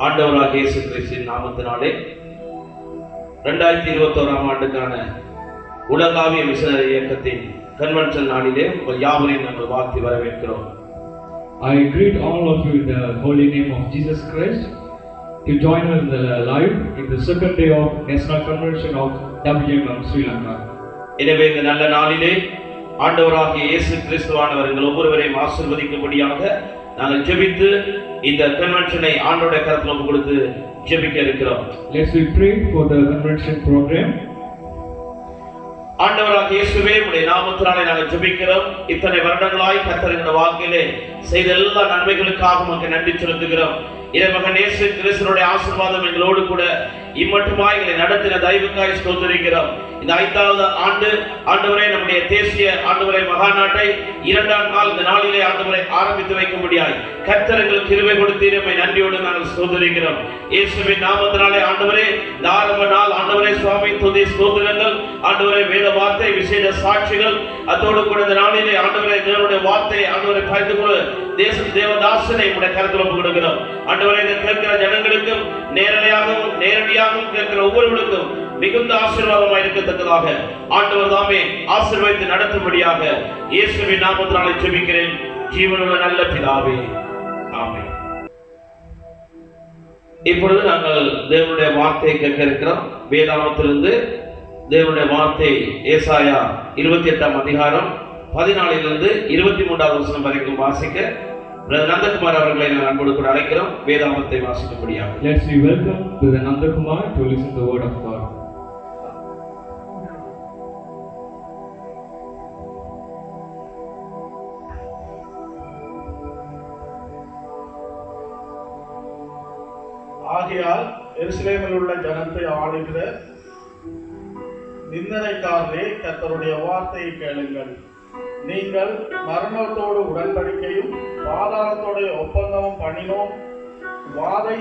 ஆண்டவராகிய இயேசு கிறிஸ்துவின் நாமத்தினாலே 2021 ஆண்டுக்கான உலகாவிய மிஷனரி இயக்கத்தின் கன்வென்ஷன் நாளிலே உங்கள் யாவரையும் நாங்கள் வாழ்த்தி வரவேற்கிறோம். I greet all of you in the holy name of Jesus Christ to join us in the live in the second day of National Convention of WMM Sri Lanka. எனவே இந்த நல்ல நாளிலே ஆண்டவராகிய இயேசு கிறிஸ்துவானவர் எங்கள் ஒவ்வொருவரையும் ஆசீர்வதிக்கும்படியாக நாங்கள் ஜெபித்து இந்த கன்வென்ஷனை ஆண்டவருடைய கரத்தில் ஒப்புக் கொடுத்து ஜெபிக்க இருக்கிறோம். Let's pray for the convention program. ஆண்டவராகிய இயேசுவே உம்முடைய நாமத்தினாலே நாங்கள் ஜெபிக்கிறோம். இத்தனை வருடங்களாய் கர்த்தர் எங்களுடைய வாழ்க்கையிலே செய்த எல்லா நன்மைகளுக்காக உமக்கு நன்றி செலுத்துகிறோம். இறைமகன் இயேசு கிறிஸ்துவினுடைய ஆசீர்வாதம் எங்களோடு கூட இம்மட்டுமாய் எங்களை நடத்தின தயவுக்காய் ஸ்தோத்திரிக்கிறோம். இந்த 5வது ஆண்டு ஆண்டவரே நம்முடைய தேசிய ஆண்டவரே மகாநாட்டை 2ஆம் நாள் இந்த நாளிலே ஆண்டவரை ஆரம்பித்து வைக்கும்படியாய் கர்த்தர் எங்களுக்கு கிருபை கொடுத்தீர். உம்மை நன்றியோடு நாங்கள் ஸ்தோத்திரிக்கிறோம். இயேசுவின் நாமத்தினாலே ஆண்டவரே இந்த ஆரம்ப நாள் ஆண்டவரே சுவாமி துதி ஸ்தோத்திரங்கள் ஆண்டவரே வேத வார்த்தை விசேஷ சாட்சிகள் அதோடு கூட இந்த நாளிலே ஆண்டவரே தேவனுடைய வார்த்தை ஆண்டவரை பகிர்ந்து கொள்ள தேவதாசனை உடைய கரத்தில் ஒப்புக் கொடுக்கிறோம். ஆண்டவரே இதை கேட்கிற ஜனங்களுக்கும் நேரடியாகவும் கேட்கிற ஒவ்வொருவருக்கும் மிகுந்த ஆசீர்வாதமாக இருக்கத்தக்கதாக ஆண்டவர் தாமே ஆசீர்வதித்து நடத்தும்படியாக இயேசுவின் நாமத்தினாலே ஜெபிக்கிறேன் ஜீவனுள்ள நல்ல பிதாவே, ஆமென். இப்பொழுது நாங்கள் தேவனுடைய வார்த்தையை கேட்க இருக்கிறோம். வேதாகமத்திலிருந்து தேவனுடைய வார்த்தை ஏசாயா 28ஆம் அதிகாரம் 14லிருந்து 23வது வசனம் வரைக்கும் வாசிக்க நந்தகுமார் அவர்களை நான் அன்போடு கூட அழைக்கிறோம். வேதாகமத்தை வாசிக்கும்படியாக. Let's be welcome to the Nandakumar to listen to the word of God. ஆகையால் எருசலேமில் உள்ள ஜனத்தை ஆளுகிற நிந்தனைக்காரரே, கர்த்தருடைய வார்த்தையை கேளுங்கள். நீங்கள் மரணத்தோடு உடன்படிக்கையும் பாதாளத்தோடு ஒப்பந்தமும் பண்ணினோம். வாதை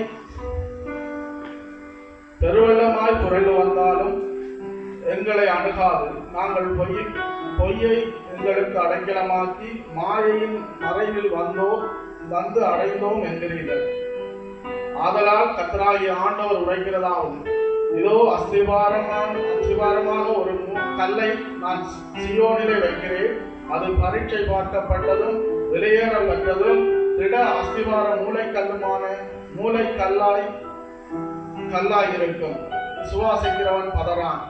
பெருவெள்ளமாய் புரண்டு வந்தாலும் எங்களை அணுகாது. நாங்கள் பொய்யை எங்களுக்கு அடைக்கலமாக்கி மாயையின் மறைவில் வந்து அடைந்தோம் என்கிறீர்கள். ஆதலால் கர்த்தராகிய ஆண்டவர் உரைக்கிறதாவது, இதோ அஸ்திபாரமாக ஒரு கல்லை நான் சீயோனிலே வைக்கிறேன். அது பரீட்சை பார்க்கப்பட்டதும் வெளியேறப்பட்டதும் திட அஸ்திபார மூளைக்கல்லாய் இருக்கும். விசுவாசிக்கிறவன் பதறான்.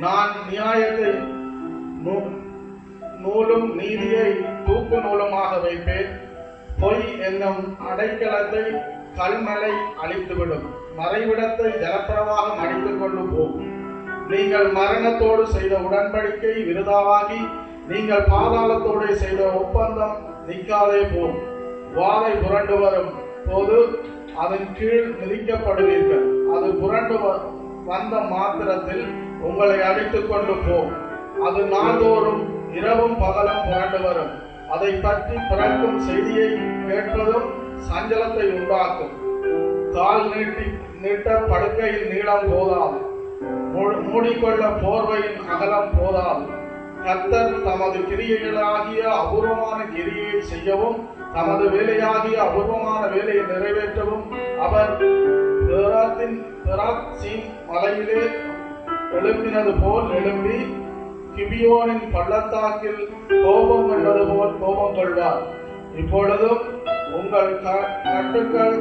நான் நியாயத்தை நூலும் நீதியை தூக்கு நூலுமாக வைப்பேன். பொய் என்னும் அடைக்கலத்தை கல்மலை அழித்துவிடும். மறைவிடத்தை ஜலப்பிரவாகம் அடித்துக் கொண்டு போகும். நீங்கள் மரணத்தோடு செய்த உடன்படிக்கை விருதாவாகி நீங்கள் பாதாளத்தோடு செய்த ஒப்பந்தம் நிற்காதே போகும். வாதை புரண்டு வரும் போது அதன் கீழ் மிதிக்கப்படுவீர்கள். அது புரண்டு வந்த மாத்திரத்தில் உங்களை அடித்துக் கொண்டு போகும். அது நாள்தோறும் இரவும் பகலும் புரண்டு வரும். அதை பற்றி பிறக்கும் செய்தியை கேட்பதும் சஞ்சலத்தை உண்டாக்கும். கால் நீட்ட படுக்கையின் நீளம் போதாது, மூடிக்கொள்ள போர்வையின் அகலம் போதாது. கர்த்தர் தமது கிரியைகளாகிய அபூர்வமான கிரியை செய்யவும் தமது வேலையாகிய அபூர்வமான வேலையை நிறைவேற்றவும் அவர் பெராத்சீம் மலையிலே எழுப்பினது போல் எழும்பி கிபியோனின் பள்ளத்தாக்கில் கோபம் கொண்டது போல் கோபம் கொள்வார். இப்பொழுதும் உங்கள் கட்டுக்கள்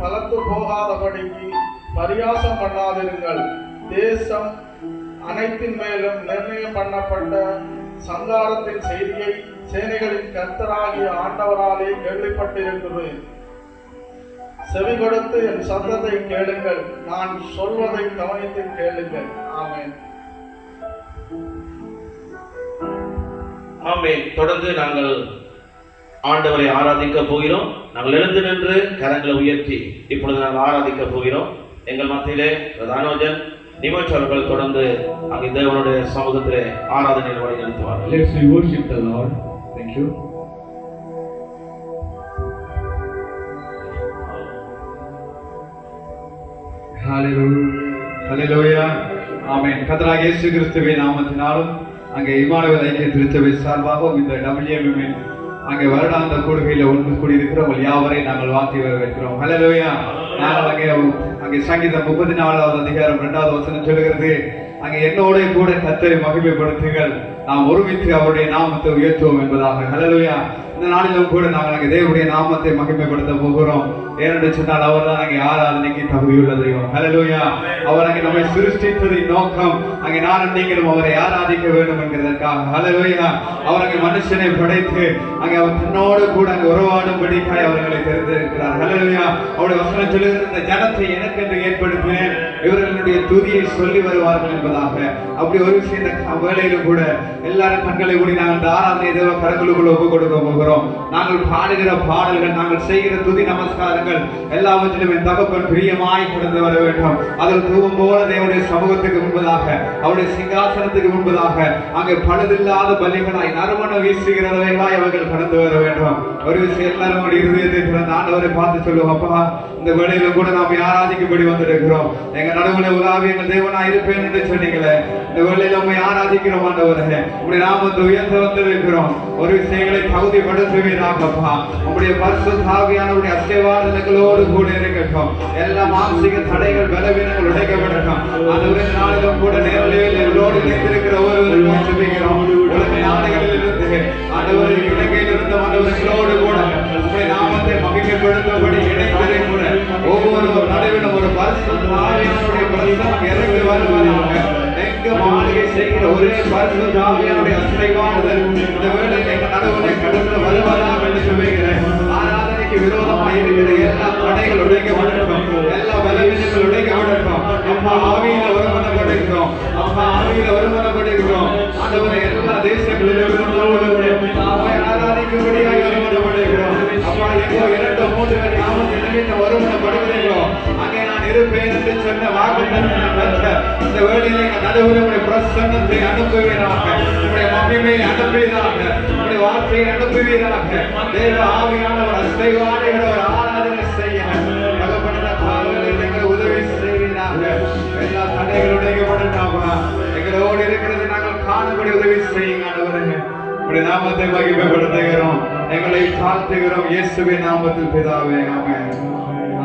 பலத்து போகாதபடிக்கு பரியாசம் பண்ணாதிருங்கள். தேசம் அனைத்தின் மேலும் நிர்ணயம் பண்ணப்பட்ட சங்காரத்தின் செய்தியை சேனைகளின் கர்த்தராகிய ஆண்டவராலே கேள்விப்பட்டிருக்கிறேன். செவி கொடுத்து என் சத்தத்தை கேளுங்கள். நான் சொல்வதை கவனித்து கேளுங்கள். ஆமென். ஆமென். தொடர்ந்து நாங்கள் ஆண்டவரை ஆராதிக்க போகிறோம். நாங்கள் எழுந்து நின்று கரங்களை உயர்த்தி இப்பொழுது நாங்கள் ஆராதிக்க போகிறோம். எங்கள் மத்தியிலே தானோஜன் நிமோச் அவர்கள் தொடர்ந்து அங்கே தேவனுடைய சமூகத்திலே ஆராதனையில் வழி நடத்துவார்கள். Let's worship the Lord. Thank you. Hallelujah. Amen. கர்த்தராகிய இயேசு கிறிஸ்துவின் நாமத்தினாலும் அங்கே இம்மானுவேல் ஐக்கிய திருச்சபை சார்பாகவும் இந்த WMM அங்கே வருடாந்த கூடுகையில் ஒன்று கூடியிருக்கிறவங்க யாவரை நாங்கள் வாழ்த்தி வரவேற்கிறோம். ஹல்லேலூயா. நாங்கள் அங்கே சங்கீதம் 34வது அதிகாரம் 2வது வசனம் சொல்லுகிறது, அங்கே என்னோட கூட கர்த்தரை மகிமைப்படுத்துங்கள், நாம் ஒருமித்து அவருடைய நாமத்தை உயர்த்துவோம் என்பதாக. ஹல்லேலூயா. இந்த நாளிலும் கூட நாங்கள் அங்கே தேவனுடைய நாமத்தை மகிமைப்படுத்த போகிறோம். ஏனென்று சொன்னால் அவர் தான் அங்கே ஆராதனைக்கு தகுதியுள்ள தெய்வம். ஹல்லேலூயா. அவர் அங்கே நம்மை சிருஷ்டித்ததின் நோக்கம் அங்கே நானும் நீங்களும் அவரை ஆராதிக்க வேண்டும் என்கிறதற்காக. ஹல்லேலூயா. அவர் அங்கே மனுஷனை படைத்து அங்கே அவர் தன்னோடு கூட அங்கே உறவாடும்படிக்காய் அவர்களை தெரிந்திருக்கிறார். ஹல்லேலூயா. அவருடைய வசனம் சொல்லுகிறது, இந்த ஜனத்தை எனக்கென்று ஏற்படுத்தினேன், இவர்களுடைய துதியை சொல்லி வருவார்கள் என்பதாக. அப்படி ஒரு விஷயம் இந்த வேளையிலும் கூட எல்லாரும் கண்களை மூடி நாங்கள் இந்த ஆராதனை தேவ கரங்களுக்குள் ஒப்பு கொடுக்க போகிறோம். நாங்கள் பாடுகிற பாடல்கள், நாங்கள் செய்கிற துதி நமஸ்காரங்கள் எல்லாவற்றிலும் என் தகப்பன் பிரியமாய் கடந்து வர வேண்டும். அதில் தூவம் போல தேவனுடைய சமூகத்துக்கு முன்பதாக, அவருடைய சிங்காசனத்துக்கு முன்பதாக அங்கே பழுதில்லாத பலிகளாய் நறுமணம் வீசுகிறவைகளாய் அவர்கள் கடந்து வர வேண்டும். ஒரு விஷயம் எல்லாரும் இருதயத்தை திறந்த ஆண்டவரை பார்த்து சொல்லுவோம், அப்பா இந்த வேளையில கூட நாம் ஆராதிக்கும்படி வந்திருக்கிறோம். எங்க நடுவுல உலாவி எங்கள் தேவனா இருப்பேன் என்று சொன்னீங்களே, இந்த வேளையில உண்மை ஆராதிக்கிறோம் ஆண்டவரே. உங்களுடைய நாமத்தை உயர்த்த வந்திருக்கிறோம். ஒரு விஷயங்களை தகுதிப்படுத்துவீராகப்பா. உங்களுடைய பரிசுத்த ஆவியானவருடைய அசைவாதங்களோடு கூட இருக்கட்டும். எல்லா மானசீக தடைகள் பலவீனங்கள் உடைக்கப்படட்டும். ஆண்டவரே நாளிலும் கூட நேரலையில் எங்களோடு இணைந்திருக்கிற ஒருவருக்கும் சுபிக்கிறோம். உலக நாடுகளில் இருந்து ஆண்டவரை இலங்கையில் இருந்த ஆண்டவர்களோடு கூட உங்களுடைய நாமத்தை மகிமைப்படுத்தும்படி இணைந்ததை கூட ஒவ்வொரு நடுவிலும் ஒரு பரிசுத்த ஆவியானவருடைய பிரசன்னம் இறங்கி வருவதாக. எங்கு மாளிகை செய்கிற ஒரே பரிசுத்த ஆவியானுடைய அசைவானது இந்த வேளையில் எங்கள் நடுவுல கடந்து வருவதாக என்று சொல்லுகிறேன். ஆராதனைக்கு விரோதமாக இருக்கிற எல்லா தடைகள் உடைக்கப்படட்டும், எல்லா பலவீனங்கள் உடைக்கப்படட்டும். அப்பா ஆவியில வருமானப்படுகிறோம், அப்பா ஆவியில வருமானப்படுகிறோம். ஆண்டவரை எல்லா தேசங்களிலும் ஆராதிக்கும்படியாக வருமானப்படுகிறோம். அப்பா எங்கோ 2-3 பேர் நாமத்தை நினைத்து வருமானப்படுகிறீர்களோ அங்கே நான் இருப்பேன் என்று சொன்ன வாக்குத்தத்தம் பெற்ற இந்த வேளையிலே எங்கள் நடுவுடைய பிரசன்னத்தை அனுப்புவீராக, உங்களுடைய மகிமையை அனுப்புவீராக, உங்களுடைய வார்த்தையை அனுப்புவீராக. தேவ ஆவியானவர் அசைவாடுகிற ஒரு ஆராதனை செய்ய தகப்பன காலங்களில் எங்களை உதவி செய்வீராக. எல்லா தடைகளும் உடைக்கப்படட்டாமா, எங்களோடு இருக்கிறது நாங்கள் காணும்படி உதவி செய்யுங்க ஆண்டவரே. உங்களுடைய நாமத்தை மகிமைப்படுத்துகிறோம், எங்களை தாழ்த்துகிறோம் இயேசுவின் நாமத்தில் பிதாவே. ஆமென்.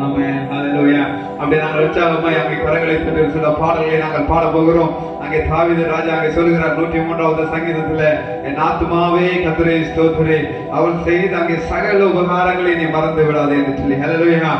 ஆமென். ஹல்லேலூயா. அப்படியே நாங்கள் உற்சாகமாய் அங்கே கரங்களை தட்டி சில பாடல்களை நாங்கள் பாட போகிறோம். அங்கே தாவீது ராஜா அங்கே சொல்கிறார் 103வது சங்கீதத்துல, என் ஆத்துமாவே கர்த்தரை ஸ்தோத்திரி, அவர் செய்த அங்கே சகல உபகாரங்களை நீ மறந்து விடாதே என்று சொல்லி. ஹல்லேலூயா.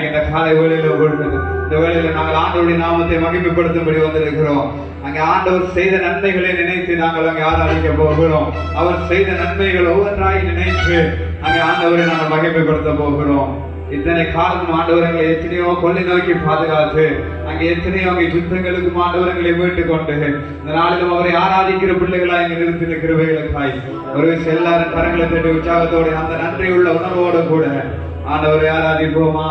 இந்த காலை வேளையில கொடுத்தது இந்த வேளையில நாங்கள் ஆண்டவருடைய நாமத்தை மகிமைப்படுத்தும்படி வந்திருக்கிறோம். அங்கே ஆண்டவர் செய்த நன்மைகளை நினைத்து நாங்கள் அங்கே ஆராதிக்க போகிறோம். அவர் செய்த நன்மைகள் ஒவ்வொன்றாய் நினைத்து அங்கே ஆண்டவரை நாங்கள் மகிமைப்படுத்த போகிறோம். இத்தனை காலம் ஆண்டவரங்களை எத்தனையோ கொள்ளை நோக்கி பாதுகாத்து அங்கே எத்தனையோ அங்கே யுத்தங்களுக்கு ஆண்டவரங்களை மீட்டுக் கொண்டு இந்த நாளிலும் அவரை ஆராதிக்கிற பிள்ளைகளாய் இங்கே நிறுத்தி நிற்கிறவைகளுக்காய் ஒரு விஷயம் எல்லாரும் கரங்களை தட்டி உற்சாகத்தோடு அந்த நன்றி உள்ள உணர்வோடு கூட ஆண்டவரை ஆராதிப்போமா.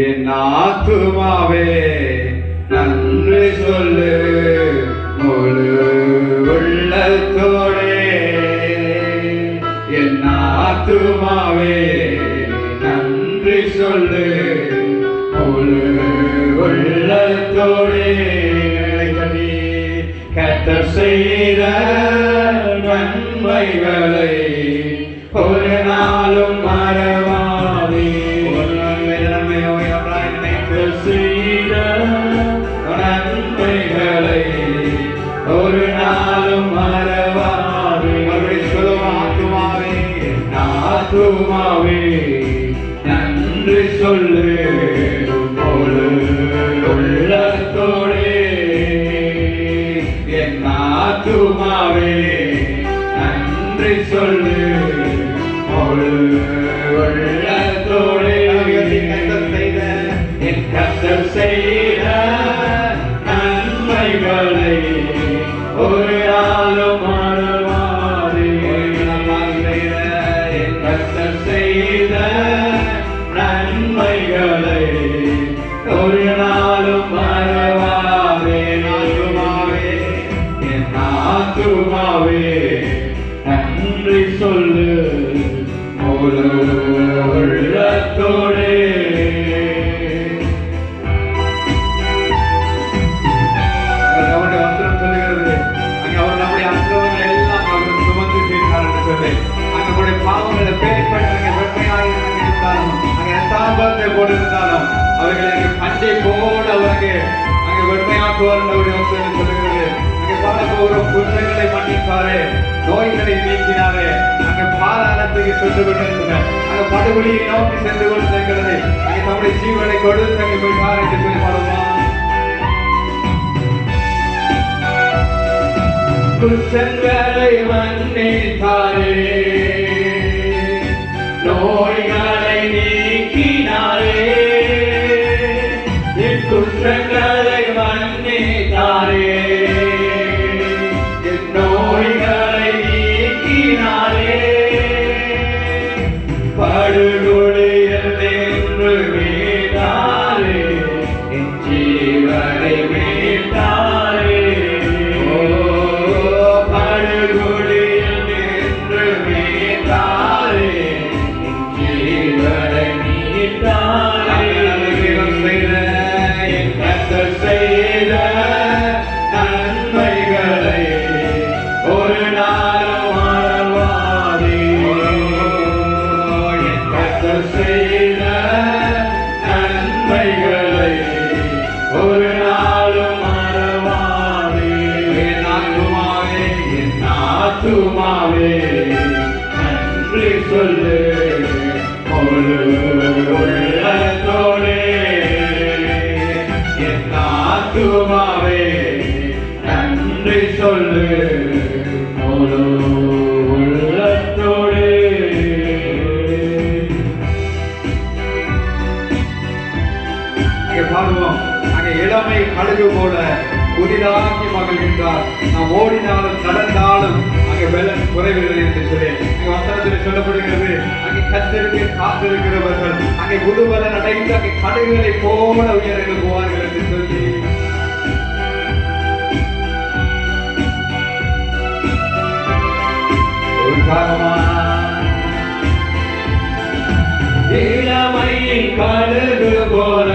என் ஆத்துமாவே நன்றி சொல்லு முழு உள்ளத்தோடே, என் ஆத்துமாவே நன்றி சொல்லு முழு உள்ளத்தோடே. கர்த்தர் செய்த நன்மைகளை ஒரு நாளும் மறவாதே. செய்த நன்மைகளை ஒரு நாளும் மறவாதே. ஆத்துமாவே ஆத்துமாவே நன்றி சொல்லு முழு உள்ளத்தோடே, என் ஆத்துமாவே நன்றி சொல்லு முழு உள்ளத்தோடே. கர்த்தர் செய்த நன்மைகளை ஒரு நாளும் மறவாதே. கர்த்தர் செய்த நன்மைகளை ஒரு நாளும் மறவாதே. ஆத்துமாவே என் ஆத்துமாவே நன்றி சொல்லு முழு உள்ளத்தோடே. போட்டிருந்தாலும் அவர்களை அங்கே பஞ்சை போல அவருக்கு அங்கே வெண்மையாக்குவார் அவருடைய வசனம் சொல்லுகிறது. அங்கே பாட போகிறோம், குற்றங்களை மன்னிப்பாரு, நோய்களை நீக்கினாரு, அங்கே பாதாளத்துக்கு சென்று கொண்டிருக்கிறார், அங்கே படுகொலியை நோக்கி சென்று கொண்டிருக்கிறது, அங்கே தம்முடைய ஜீவனை கொடுத்து அங்கே போய் பாரு என்று சொல்லி பாடுவான். குற்றங்களை மன்னித்தாரே, நோய்களை நீக்கினாரே, என் குற்றங்களை மன்னித்தாரே, என் நோய்களை நீக்கினாரே, படுகொலியில் நின்று மீட்டாரே, என் ஜீவனை மீட்டாரே, படுகொலியில் நின்று மீட்டாரே, என் ஜீவனை மீட்டாரே, என் கர்த்தர் செய்த நன்மைகளை ஒரு நாளும் மறவாதே, என் கர்த்தர் செய்த நன்மைகளை ஒரு நாளும் மறவாதே, என் ஆத்துமாவே, என் ஆத்துமாவே நன்றி சொல்லு முழு உள்ளத்தோடே, என் ஆத்துமாவே நன்றி சொல்லு முழு உள்ளத்தோடே. அங்கே பாடுவோம், அங்கே இளமை கழுகு போல புதிதாக்கி மகிழ்கின்றார், நாம் ஓடினாலும் நடந்தாலும் அங்கே வெள்ளம் குறைவில்லை என்று சொல்லி அங்கே வசனத்தில் சொல்லப்படுகிறது. அங்கே கர்த்தருக்கு காத்திருக்கிறவர்கள் அங்கே புதுபலன் அடைந்து அங்கே கழுகுகளை போல உயர எழுப்புவார்கள் என்று சொல்லி இளமையின் கழுகு போல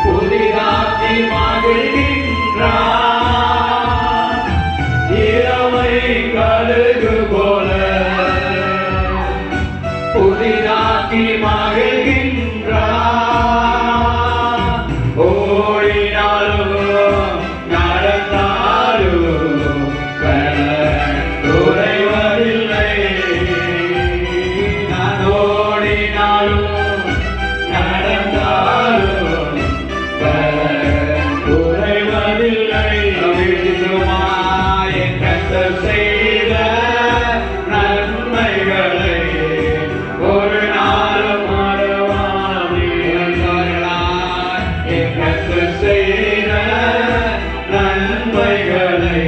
புதிதாக்கி மகிழ்கின்றார், இளமை கழுகு போல புதிதாக்கி மகிழ்கின்றார், ஓடினாலும் நடந்தாலும் குறைவதில்லை, நான் ஓடினாலும் நடந்தாலும் குறைவதில்லை, என் கர்த்தர் செய்த நன்மைகளை ஒரு நாளும் மறவாதே, என் கர்த்தர் செய்த நன்மைகளை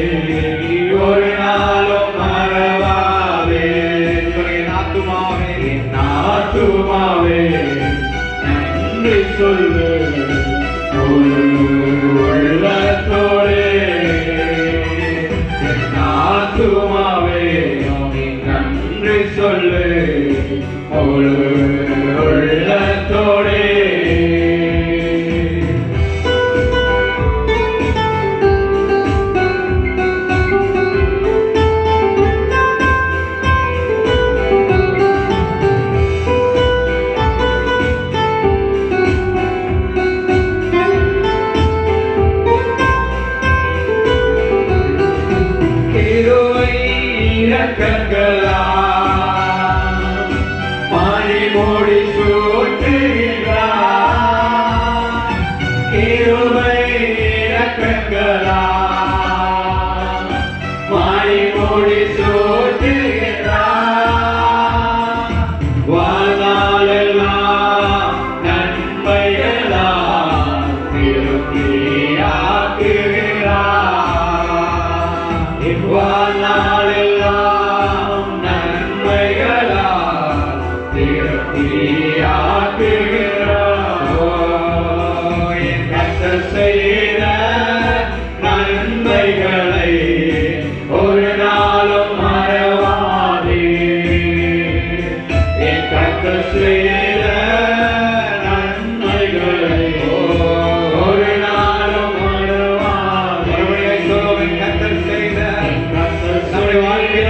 ஒரு நாளும் மறவாதே, என் ஆத்துமாவே, என் ஆத்துமாவே நன்றி சொல்லு முழு உள்ளத்தோடே, என் ஆத்துமாவே நன்றி சொல்லு முழு உள்ளத்தோடே. கிருபை இரக்கங்களால் மணிமுடி சூட்டுகிறார், கிருபை இரக்கங்களால் மணிமுடி சூட்டுகிறார், வாழ்நாளெல்லாம் நன்மைகளால் திருப்தியாக்குகிறார், வாழ்நாளெல்லாம் நன்மைகளால் திருப்தியாக்குகிறார், என் கர்த்தர் செய்த நன்மைகளை ஒரு நாளும் மறவாதே, என் கர்த்தர் செய்த நன்மைகளை ஒரு நாளும் மறவாதே, என் கர்த்தர் செய்த நம்முடைய வாழ்க்கையில்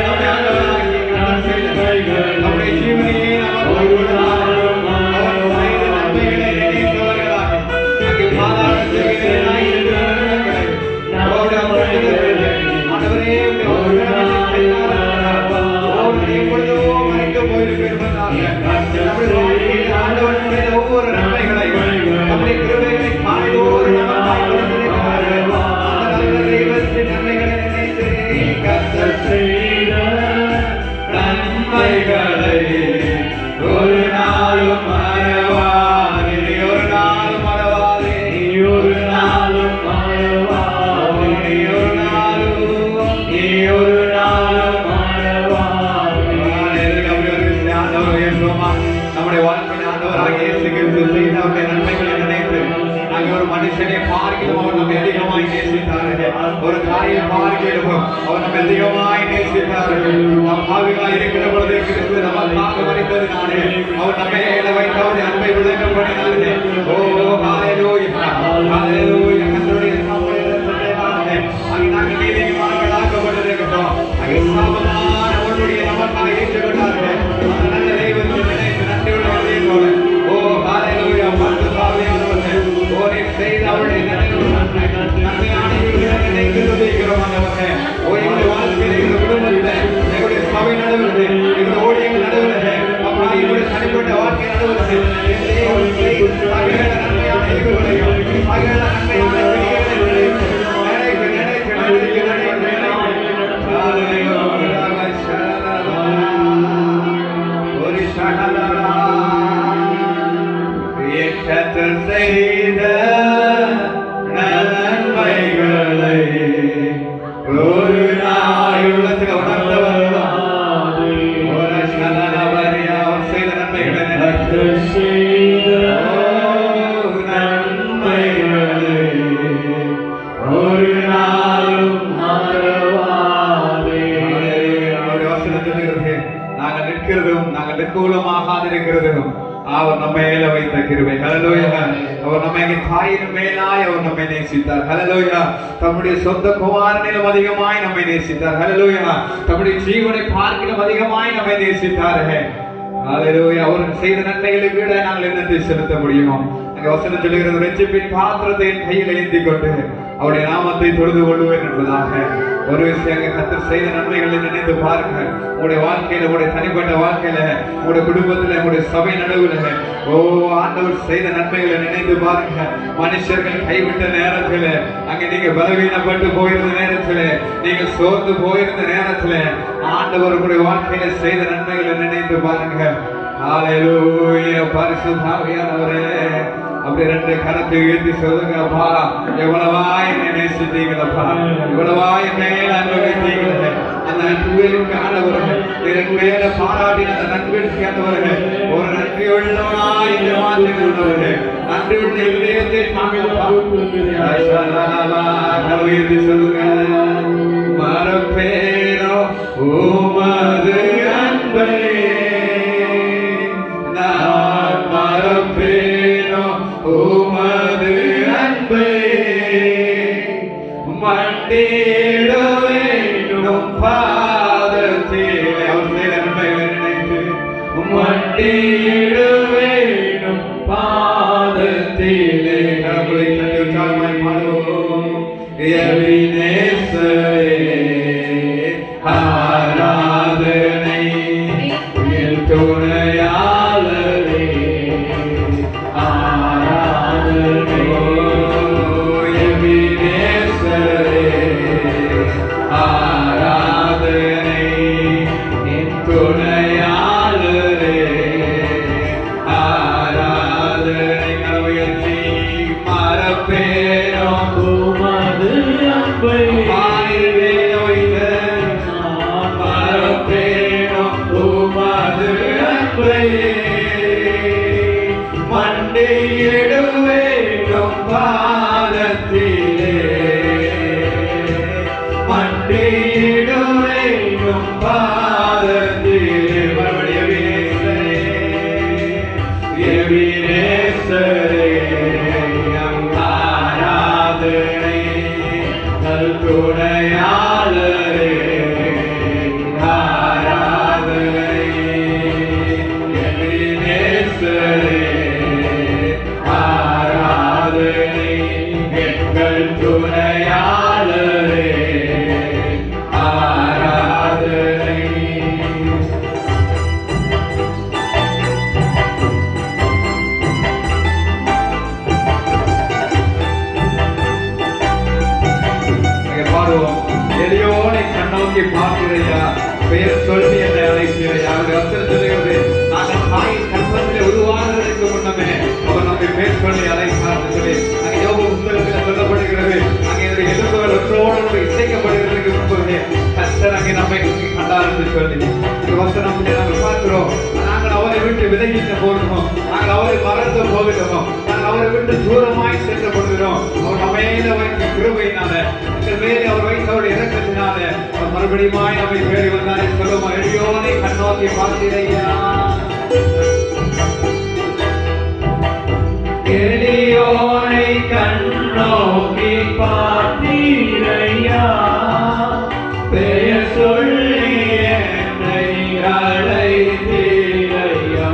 நம்முடைய ஜீவனையே ஒரு நாளும் 1000 பெறுவதாக. நம்முடைய வாழ்க்கையில் ஆண்டவர் செய்த ஒவ்வொரு நன்மைகளையும் நம்முடைய கிருபைகளை காண்போர் நமக்காய் கொடுத்திருக்கிறார்கள். அந்த நல்ல தெய்வத்தின் நன்மைகளை நினைத்து கர்த்தர் செய்த நன்மைகளை ஒரு நாளும் மறவாதே, ஒரு நாளும் மறவாதே, ஒரு நாளும் மறவாதே, ஒரு நாளும் ஒரு நாளும் மறவாதே. ஆண்டவரை ஏற்றுவோமா? நம்முடைய வாழ்க்கையில் ஆண்டவராகிய இயேசு கிறிஸ்து செய்த அவருடைய நன்மைகளை நினைத்து நாங்கள் ஒரு மனுஷனை பார்க்கிறோம் அவர் நம்மை அதிகமாய் நேசித்தார்கள். ஒரு தாயை பார்க்கிறோம் அவர் நம்மை அதிகமாய் நேசித்தார்கள். நாம் பாவிகளாய் இருக்கிற பொழுது கிறிஸ்து நமக்காக மரித்ததினாலே அவர் நம்மை ஏல வைத்து அவருடைய அன்பை விளங்கப்படுத்தினார்கள். ஓ ஹalleluya, ஹalleluya. கர்த்தருடைய நாமத்திலே அங்கே நாங்கள் நீதிமான்களாக்கப்பட்டிருக்கிறோம். அங்கே சாபமான ஒன்றுடைய நமக்காக ஏற்றுக்கொண்டார்கள். அந்த நல்ல தெய்வத்தை நினைத்து நன்றியுள்ள இதயத்தோடு ஓ ஹalleluya பரிசுத்தாவியானவரே ஓ நீர் செய்த அவருடைய நன்மையான நினைத்து துதிக்கிறோம் ஆண்டவரே. ஓ எங்களுடைய வாழ்க்கையிலே எங்களுடைய குடும்பத்திலே எங்களுடைய சபை நடுவிலே எங்களுடைய ஊழியங்கள் நடுவிலே அப்பா எங்களுடைய தனிப்பட்ட வாழ்க்கை நடுவிலே சகல நன்மையான இதுகளையும் சகல நன்மையான கிரியைகளையும் கர்த்தர் செய்த நன்மைகளை ஒரு நாள் உள்ளத்தில் உணர்ந்தவர் ஒரு சலனவரியா அவர் செய்த நன்மைகளை கர்த்தர் செய்த நன்மைகளை ஒரு நாளும் மறவாதே. நம்முடைய வசனத்திலிருந்து நாங்கள் நிற்கிறதும் நாங்கள் நிற்கூலமாகாதிருக்கிறதும் அவர் நம்மை மேல வைத்த கிருபை. ஹல்லேலூயா. அவர் நம்மை தாயின் மேலாய் அவர் நம்மை நேசித்தார். ஹல்லேலூயா. தம்முடைய சொந்த குமாரனிலும் அதிகமாய் நம்மை நேசித்தார். ஹல்லேலூயா. தம்முடைய ஜீவனை பார்க்கிலும் அதிகமாய் நம்மை நேசித்தார். ஹல்லேலூயா. அவர் செய்த நன்மைகளுக்கு விட நாங்கள் என்னத்தை செலுத்த முடியுமோ? அங்கே வசனம் சொல்லுகிறது, ரட்சிப்பின் பாத்திரத்தை என் கையில் ஏந்தி கொண்டு அவருடைய நாமத்தை தொழுது கொள்வேன் என்பதாக. ஒரு விஷயம் கர்த்தர் செய்த நன்மைகளை நினைத்து பாருங்க. உங்களுடைய வாழ்க்கையில, உங்களுடைய தனிப்பட்ட வாழ்க்கையில, உங்களுடைய குடும்பத்துல, உங்களுடைய சபை நடுவுல ஓ ஆண்டவர் செய்த நன்மைகளை நினைத்து பாருங்க. மனுஷர்கள் கைவிட்ட நேரத்துல, அங்க நீங்க பலவீனப்பட்டு போயிருந்த நேரத்துல, நீங்க சோர்ந்து போயிருந்த நேரத்துல ஆண்டவர் உங்களுடைய வாழ்க்கையில செய்த நன்மைகளை நினைத்து பாருங்க. ஹல்லேலூயா. பரிசுத்த ஆவியானவரே அப்படி ரெண்டு கரத்தை உயர்த்தி சொல்லுங்கப்பா, எவ்வளவாய் என்னை நேசித்தீங்களப்பா, எவ்வளவாய் மேல அன்பு வைத்தீங்களே. அந்த அன்புகளுக்கு ஆண்டவர்கள் என் மேல பாராட்டின அந்த நண்பர்களுக்கு ஆண்டவர்கள் ஒரு நன்றி உள்ளவனாய் இந்த மாற்றவர்கள் நன்றி உள்ள இதயத்தை தாங்கப்பா. உயர்த்தி சொல்லுங்க, மறப்பேனோ உமது அன்பை நான் மறப்பேனோ உமது அன்பை மண்டியிடுவேனும் பாதத்திலே. அவர் செய்த நன்மைகளை நினைத்து மண்டியிடுவேனும் பாதத்திலே. கடவுளை தட்டி உற்சாகமாய் பாடுவோம். எபினேசரே ஆராதனை என் துணையாளரே ஆராதனை. எபினேசரே ஆராதனை என் துணையாளரே ஆராதனை. உயர்த்தி மறப்பேனோ உமது அன்பை மறப்பேனோ உமது அன்பை மண்டியிடுவேனும் பாதத்திலே மண்டியிடுவேனும் பாதத்திலே. மறுபடியும் எபினேசரே ஆராதனை நல் துணையாளரே ஆராதனை. எபினேசரே ஆராதனை சொல்லி இந்த வசனத்தை நாங்கள் பார்க்கிறோம். நாங்கள் அவரை விட்டு விலகிட்டு போகிறோம், நாங்கள் அவரை மறந்து போகிறோம், நாங்கள் அவரை விட்டு தூரமாய் சென்று கொள்கிறோம். அவர் நம்ம மேல வைத்த கிருபையினால, எங்கள் மேலே அவர் வைத்த அவருடைய இரக்கத்தினால அவர் மறுபடியும் நம்மை தேடி வந்தாரே. சொல்லுமா, எளியோனை கண்ணோக்கி பார்த்தீரையா, எளியோனை கண்ணோக்கி பார்த்தீரையா, பெயர் சொல்லி என்னை அழைத்தீரையா.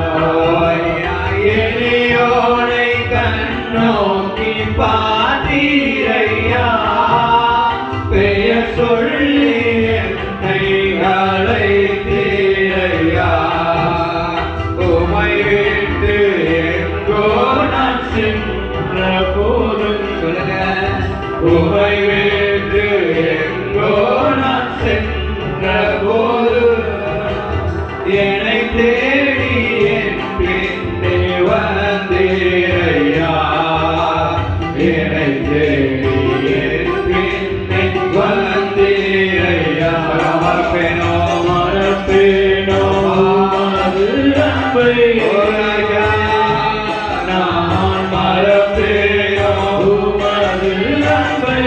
எளியோனை கண்ணோக்கி பார்த்தீரையா, பெயர் சொல்லி என்னை அழைத்தீரையா. உமை விட்டு எங்கோ நான் சென்ற போதும், சொல்லுங்க, உமை விட்டு எங்கோ நான் சென்ற போதும் என்னை தேடி என் பின்னே வந்தீரையா, என்னை தேடி என் பின்னே வந்தீரையா. மறப்பேனோ மறப்பேனோ அது அன்பை, நான் மறப்பேனோ அது அன்பை.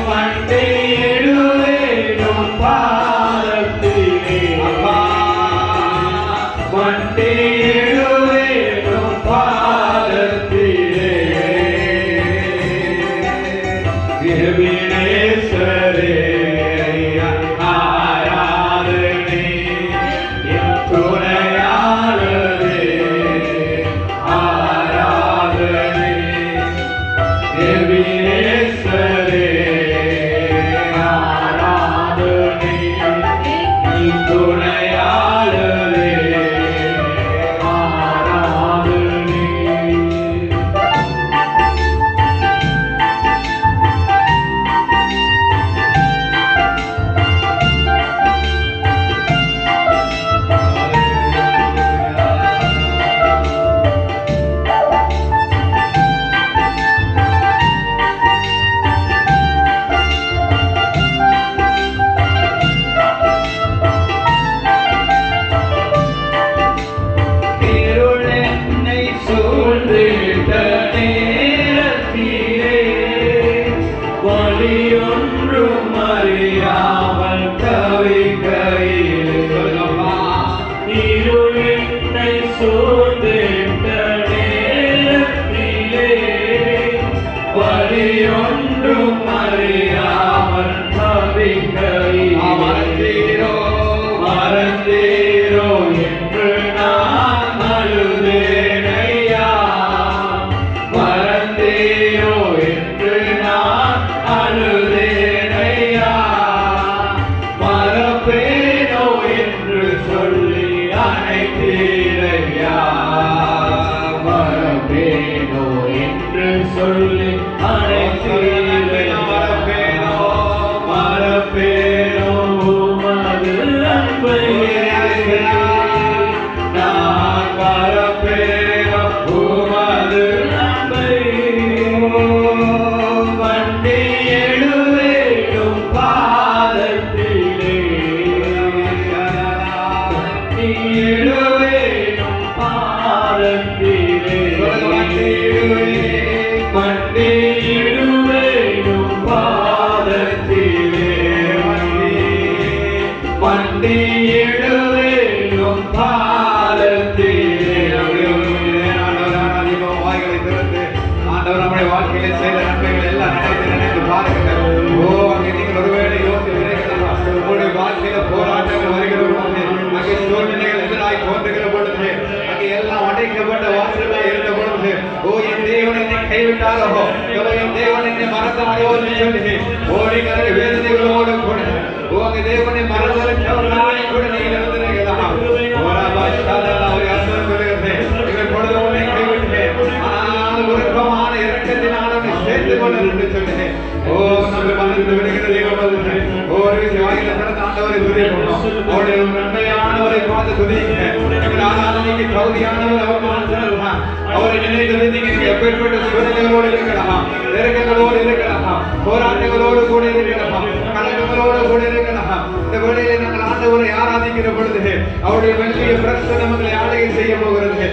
மண்டை எழுவேனும் பாதத்திலே, மண்டை எழுவேனும் பாதத்திலே. விபினேஸ்வரே ஆராதனை, என் துணையாளரே ஆராதனை. விபினேஸ்வரே ஆராதனை, என் துணையாளரே ஆராதனை. இருள் என்னை சூழ்ந்திட்ட நேரத்திலே, வழியொன்றும் அறியாமல் தவிக்கையிலே. இருள் என்னை சூழ்ந்திட்ட நேரத்திலே, வழியொன்றும் அறியாமல் தவிக்கையிலே. மறந்தீரோ மறந்தீரோ என்று நான் அழுதேனையா, மறந்தீரோ என்று நான் அழுதேனையா. மறப்பேனோ என்று சொல்லி அழைத்தீரையா, மறப்பேனோ என்று சொல்லி அழைத்தீரையா. மறப்பேனோ மறப்பேனோ உமது அன்பை, நான் மறப்பேனோ உமது அன்பை. வண்டி எழுவேனும் பாதத்திலே, வண்டி எழுவேனும் பாதத்திலே. வண்டி எழுவேனும் பாதத்திலே, வண்டி எழுவேனும் பாதத்திலே. வாய்களை திறந்து ஆண்டவர் நம்முடைய வாழ்க்கையில செய்த நன்மைகள் எல்லாம் நினைத்து பாருங்கள். ஓ, அங்கே நீங்கள் ஒருவேளை யோசிக்கிறீர்களா, உங்களுடைய வாழ்க்கையில போராட்டங்கள் வருகிற பொழுது, அங்கே சூழ்நிலைகள் எதிராய் தோன்றுகிற பொழுது, அங்கே எல்லாம் அடைக்கப்பட்ட வாசல்கள் இருந்த பொழுது, ஓ என் தேவன் என்னை கைவிட்டாரோ, என் தேவன் என்னை மறந்தாரோ என்று சொல்லி ஓடுகிற வேதனைகளோடு கூட, ஓ அங்கே தேவனை மறந்தவர்களாய் கூட நீங்கள் இருந்தீர்களா? ஒரு அர்த்தம் சொல்லுகிறது, இவர் பொழுது உன்னை கைவிட்டேன், ஆனால் உருக்கமான இரக்கத்தினால் அவனை சேர்த்துக் கொண்டு என்று சொல்லி, ஓ நம்ம மறந்து விடுகிற தேவன், ஒரு வாயில நடந்த ஆண்டவரை துதிப்போம். அவருடைய நன்மையானவரை பார்த்து துதிங்க. எங்கள் ஆராதனைக்கு தகுதியானவர் அவர் மாத்திரம்தான். அவரை நினைத்து நீங்க எப்பேற்பட்ட சூழ்நிலைகளோடு இருக்கலாம், நெருக்கங்களோடு இருக்கலாம், போராட்டங்களோடு கூட இருக்கலாம், கலக்கங்களோடு கூட இருக்கலாம். இந்த வேளையிலே நாங்கள் ஆண்டவரை ஆராதிக்கிற பொழுது அவருடைய வெள்ளிய பிரசன்னம் நம்மளை ஆளுகை செய்ய போகிறது.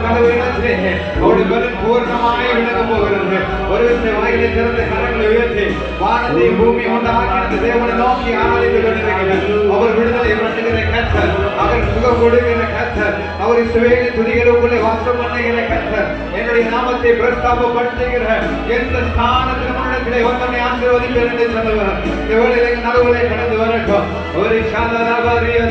கடவுளிடத்திலே அவருடைய பலன் பூர்ணமாய் விளங்க போகிறது. ஒரு வாயிலை திறந்த கரங்களை உயர்த்தி வானத்தை பூமி உண்டாக்கின தேவனை நோக்கி ஆராதித்து கொண்டிருக்கிறார். அவர் விடுதலை பண்ணுகிற கர்த்தர், அவர் சுகம் கொடுக்கிற கர்த்தர், அவர் இஸ்ரவேலி துதிகளுக்குள்ளே வாசம் பண்ணுகிற கர்த்தர், என்னுடைய நாமத்தை பிரஸ்தாபப்படுத்துகிற எந்த ஸ்தானத்தில் முன்னத்திலே வந்தவனை ஆசீர்வதிப்பேன் என்று சொல்லுவார். இந்த வேளையிலே நடுவுகளை கடந்து வரட்டும். ஒரு சாதாரண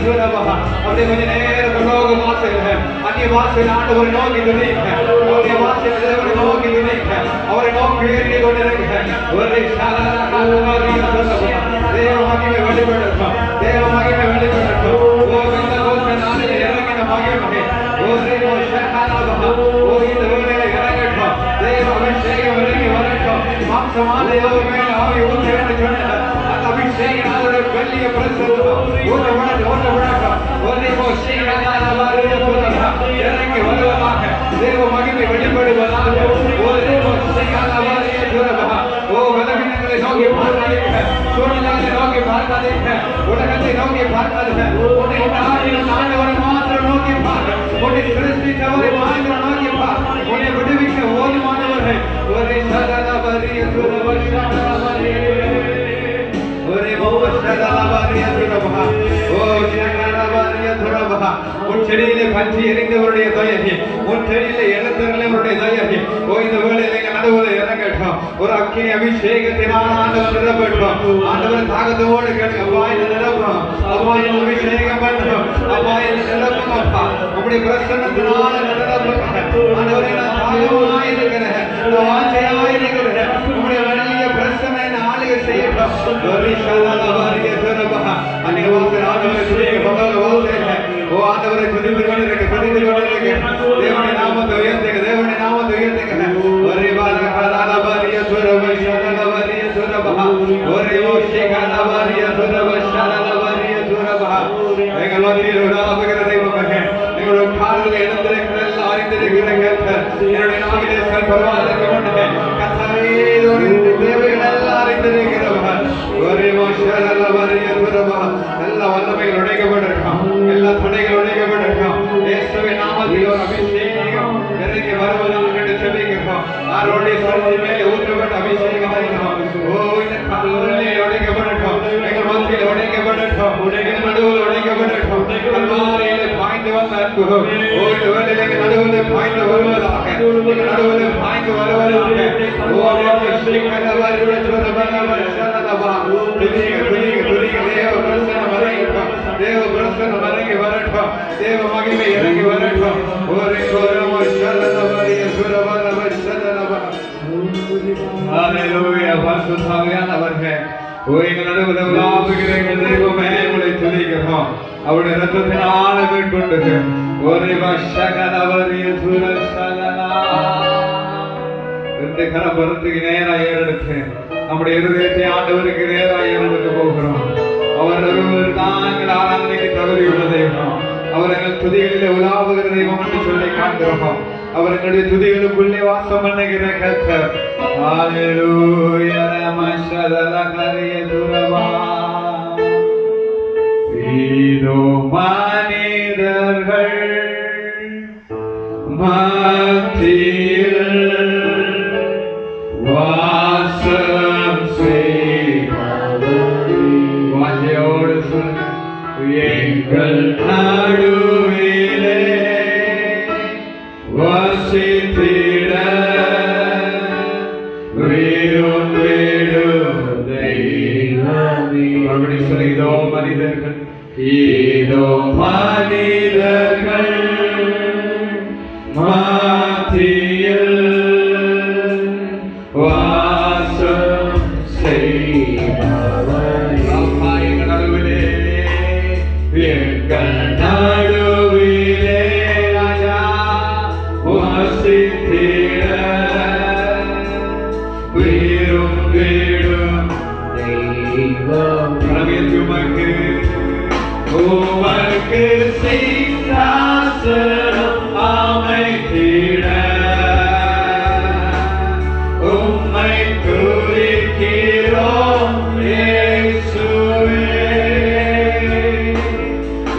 சுரபா அப்படி கொஞ்ச நேரம் பரலோக வாசல்கள் அந்நிய வாசல் ஆண்டவரை நோக்கி துதிக்க, அவருடைய வாசல் தேவனை நோக்கி துதிக்க, அவரை நோக்கி உயர்த்தி கொண்டிருக்க. ஒரு சாதாரண தேவ மகிமை வெளிப்படட்டும், தேவ மகிமை வெளிப்படட்டும். இறங்கின மகிமை இந்த வேளையில இறங்கட்டும். தேவ அபிஷேகம் இறங்கி வரட்டும். மாம்சமான மேல் ஆவி ஊற்ற என்று சொன்னார். அந்த அபிஷேகம் அவருடைய வெள்ளிய பிரசன்னம் ஊற்ற விடட்டும். இறங்கி வருவதாக, தேவ மகிமை வெளிப்படுவதாக. பலவீனங்களை நோக்கி பார்க்காதீங்க, சூழ்நிலைகளை நோக்கி பார்க்காதீங்க, உலகத்தை நோக்கி பார்க்காதீங்க. உன்னை ஆண்டவரை மாத்திரம் நோக்கி பார், உன்னை கிறிஸ்துவரை மாத்திரம் நோக்கி பார். உன்னை விடுவிக்க ஓதுமானவர்கள் ஒரே சதலபரிய துரவர்ஷனபரிய ஒரே மௌவஷதலபரிய துரவஹ ஓ ஷகலபரிய துரவஹ. உன் செடியிலே பற்றி எரிந்தவருடைய தயகி, உன் செடியிலே எழுந்தவர்களுடைய தயகி. ஓ இந்த வேளையிலே நடுவில் இறங்கட்டும். ஒரு அக்கினி அபிஷேகத்தினால் ஆண்டவர் நிரப்பட்டும். ஆண்டவர் தாகத்தோடு கேட்க அப்பாயில் நிரப்பும், அப்பாயில் அபிஷேகம் பண்ணும், அப்பாயில் நிரப்பும். அப்பா உங்களுடைய பிரசன்னத்தினால நிரப்புங்க. ஆண்டவரை நான் தாகமாய் இருக்கிறேன், வாஞ்சையாய் இருக்கிறேன். உங்களுடைய வெள்ளிய பிரசன்ன ஆளுகை செய்யட்டும். அன்னைக்கு வாசல் ஆண்டவரை துதிக்க பகல் வாசல். ஓ ஆண்டவரை துதித்து கொண்டிருக்க, துதித்து கொண்டிருக்க. தேவனுடைய நாமத்தை உயர்த்துங்க, தேவனுடைய நாமத்தை உயர்த்துங்க. ஒரே பாரகலபரிய துரவஷலபரிய துரபஹ ஒரே ஓஷிகலபரிய துரவஷலபரிய துரபஹ. எங்கள் மத்தியில் உலாவுகிற தெய்வமே, எங்களுடைய கால்களை எழுந்திருக்கிற எல்லாம் அறிந்திருக்கிற கர்த்தர், என்னுடைய நாவிலே பரவாதற்கு முன்னே கர்த்தரே தேவைகள் எல்லாம் அறிந்திருக்கிறவர். ஒரே ஓஷலபரிய துரபஹ. எல்லா வல்லமைகள் உடைக்கப்பட்டிருக்கும், எல்லா தடைகள் உடைக்கப்பட்டிருக்கும். இயேசுவின் நாமத்தில் ஒரு அபிஷேகம் இறங்கி வருவதாக என்று சொல்லிக்கிறோம். ஆரோடைய சரதி மேலே ஊற்றப்பட்ட அபிஷேகம் ஆகிறோம். ஓ இந்த கல்லை உடைக்கப்படட்டும், எங்கள் மத்தியில் உடைக்கப்படட்டும், எங்கள் நடுவில் உடைக்கப்படட்டும். கல்வாரியிலே பாய்ந்து வந்த அன்பு ஓ இந்த வேளையிலே எங்கள் நடுவில் பாய்ந்து வருவதாக, எங்கள் நடுவில் பாய்ந்து வருவதாக. ஓ தேவ பிரசன்னம் இறங்கி வரட்டும், தேவ மகிமை இறங்கி வரட்டும். ஒரு ஹalleluya பரிசுத்தமானவரே, எங்கள் நடுவில் உலாவுகிற எங்கள் தெய்வமே உம்மை துதிக்கிறோம். அவருடைய இரத்தத்தினால மீட்கொண்டு ஒரு வஷகலவரிய சுரசலனா இந்த கரபரத்துக்கு நேராக ஏறெடுத்து நம்முடைய இருதயத்தை ஆண்டவருக்கு நேராக ஏறெடுக்க போகிறோம். அவர் ஒருவர் தாங்கள் ஆராதனைக்கு தகுதி உள்ள தெய்வம். அவர் எங்கள் துதிகளிலே உலாவுகிற தெய்வம் என்று சொல்லி காண்கிறோம். அவர் எங்களுடைய துதிகளுக்குள்ளே வாசம் பண்ணுகிற கர்த்தர். ஹalleluya நமஸ்தலகரிய துரவா. இதோ மனிதர்கள் மத்தியில் வாசம் செய்பவர். வாஞ்சையோடு சொல்லுங்க. எங்கள் நடுவிலே வசித்திட வீரும் வீடும் தெய்வமே. அப்படி சொல்லி இதோ மனிதர்கள், இதோ மனிதர்கள் மத்தியில் வாசம் செய்பவர். எங்கள் நடுவிலே, எங்கள் நடுவிலே ராஜா வசித்திட வீரும் வீடும் தெய்வம். உமக்கு செய்ய சிங்காசனம் அமைத்திட உம்மை துதிக்கிறோம் இயேசுவே.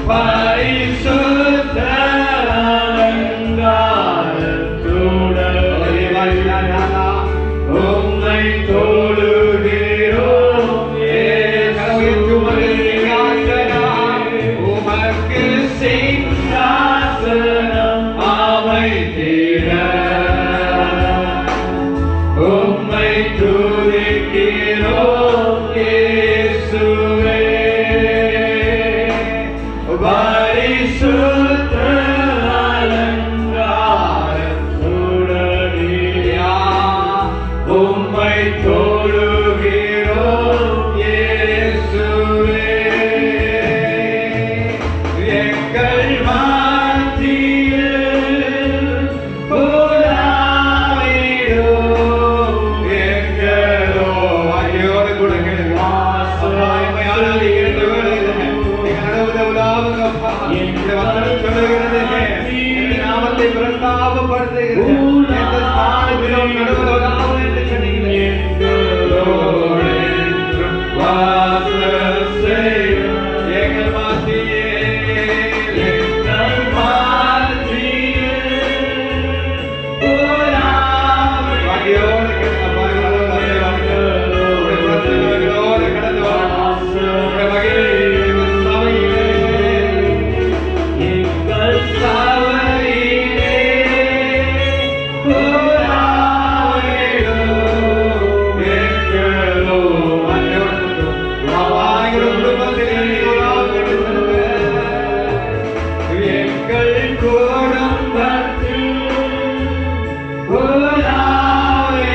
பரிசுத்த அலங்காரத்துடன் உம்மை தொழுகிறோம் இயேசுவே. உமக்கு சிங்காசனம் அமைத்திட உம்மை துதிக்கிறோம் இயேசுவே. பரிசுத்த அலங்காரத்துடனே உம்மை தொழுகிறோம் இயேசுவே. எங்கள் மத்தியில் புறாவிடும் எங்களோ ஆகியோடு கூட கேளுங்க. வாசமையான இரண்டு வேளையிலே நீங்க நடவுத உலாவுங்கப்பா. இந்த வசனம் சொல்லுகிறது இந்த நாமத்தை பிரஸ்தாபப்படுத்துகிறது. இந்த ஸ்தானத்திலும் நடவுத உலாவு என்று சொன்னீங்களே. எங்களோடு என்றும் வாசம் செய்யும் எங்கள் மத்தியில் எங்கள் மத்தியில் புறாவிடும் ஆகியோடு கேளுங்க. பிரச்சனைகளோடு கடந்து வரலாம். எங்கள் சபையிலே புறாவிடும் எங்களோ ஆயிரம் குடும்பத்திலே எங்கள் குடும்பத்தில்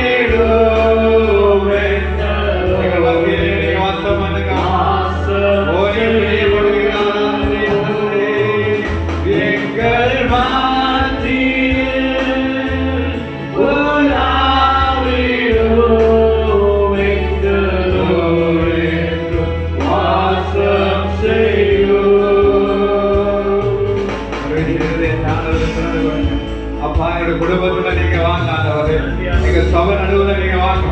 புறாவிடும் எங்கள் மத்தியிலே வாசம் பண்ணுங்க. ஓடி பிரியப்படுகிறாரே. எங்கள் மத்தியில் புறாவிடும் எங்களோடு என்றும் வாசம் செய்யும். அப்பா என்னோட குடும்பத்துல நீங்க வாங்க ஆண்டவரே. எங்க சபை நடுவுல நீங்க வாங்க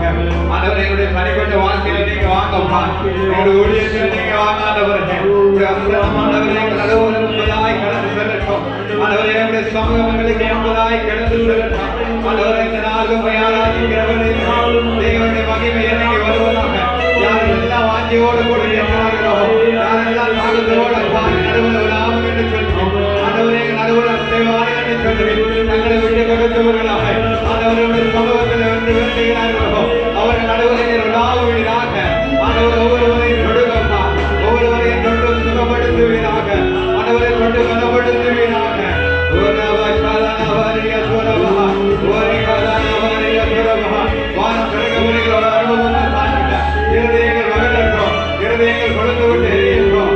ஆண்டவரே. என்னுடைய தனிப்பட்ட வாழ்க்கையில நீங்க வாங்கப்பா. என்னோட ஊழியத்துல நீங்க வாங்க ஆண்டவரே. உங்களுடைய அற்புதமானவரே எங்கள் நடுவுல முன்பதாய் கடந்து செல்லட்டும் ஆண்டவரே. என்னுடைய சமூகங்களுக்கு முன்பதாய் கடந்து செல்லட்டும் ஆண்டவரே. இந்த நாளும் ஆராதிக்கிறவரே தேவனுடைய மகிமையை நீங்க வருவதாக. யாரெல்லாம் வாஞ்சியோடு கூட கேட்கிறார்களோ யாரெல்லாம் தாகத்தோட நடுவுல விழாவும் என்று சொல்லுவோம் ஆண்டவரே. எங்கள் நடுவுல செய்வாரு என்று சொல்லி தங்களை விட்டு கொடுத்தவர்களாக ஆண்டவருடைய சமூகத்தில் வந்து வேண்டுகிறார்களோ அவர்கள் நடுவில் விழாவுவீராக ஆண்டவர். ஒவ்வொருவரையும் தொடுங்கப்பா. ஒவ்வொருவரையும் தொட்டு சுகப்படுத்துவீராக ஆண்டவரை தொட்டு பலப்படுத்துவீராக. வானம் கிடக்கவர்களோட அனுபவம் தாண்டிட்ட இருதயங்கள் மகிழட்டும். இருதயங்கள் கொடுத்து விட்டு எரியும்.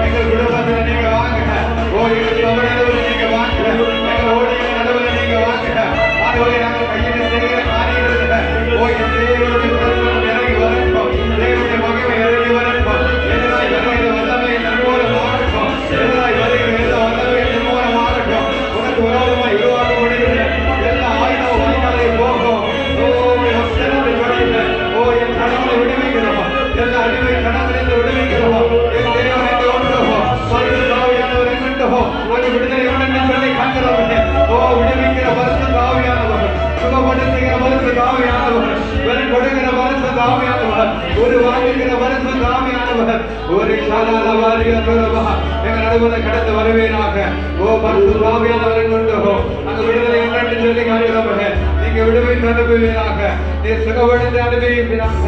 எங்கள் குடும்பத்தில் நீங்க வாங்க. ஓடிகள் நடுவில் நீங்க வாங்க. எங்கள் ஓடிகள் நடுவில் நீங்க வாங்க. ஆண்டவரே நாங்கள் கையில் செய்கிற காரியங்கள் தேவனுடைய பிரசன்னம் இறங்கி வரட்டும். தேவனுடைய மகிமை இறங்கி வரட்டும். எதிராய் வருகிற வல்லமை நன்மூல மாறட்டும். எதிராய் வருகிற எல்லா வல்லமை நன்மூல மாறட்டும். உனக்கு விரோதமாய் உருவாக்க முடிகிற எல்லா ஆயுதம் வாய்க்காலை போகும். ஓ என் கடவுளை விடுவிக்கிறோம். எல்லா அடிமை கடவுளிலிருந்து விடுவிக்கிறோம். என் தேவனை ஒன்றுவோம். பரிசுத்தாவியானவர் எங்கண்டோ அது விடுதலை உடனே சொல்லி காண்கிறவர்களே. ஓ விடுவிக்கிற பரிசுத்தாவியானவர், சுகப்படுத்துகிற பரிசுத்தாவியானவர், வெறும் கொடுக்கிற பரிசுத்தாவியானவர், ஒரு வாங்குகிற பரிசுத்தாவியானவர், ஒரு சாதாரண எங்கள் நடுவுல கடந்து வருவீராக. ஓ பரிசுத்தாவியானவரை கொண்டு அந்த விடுதலை உடனே சொல்லி காண்கிறவர்களே. நீங்க விடுவித்து அனுப்புவீராக. நீ சுகப்படுத்தி அனுப்புவீராக.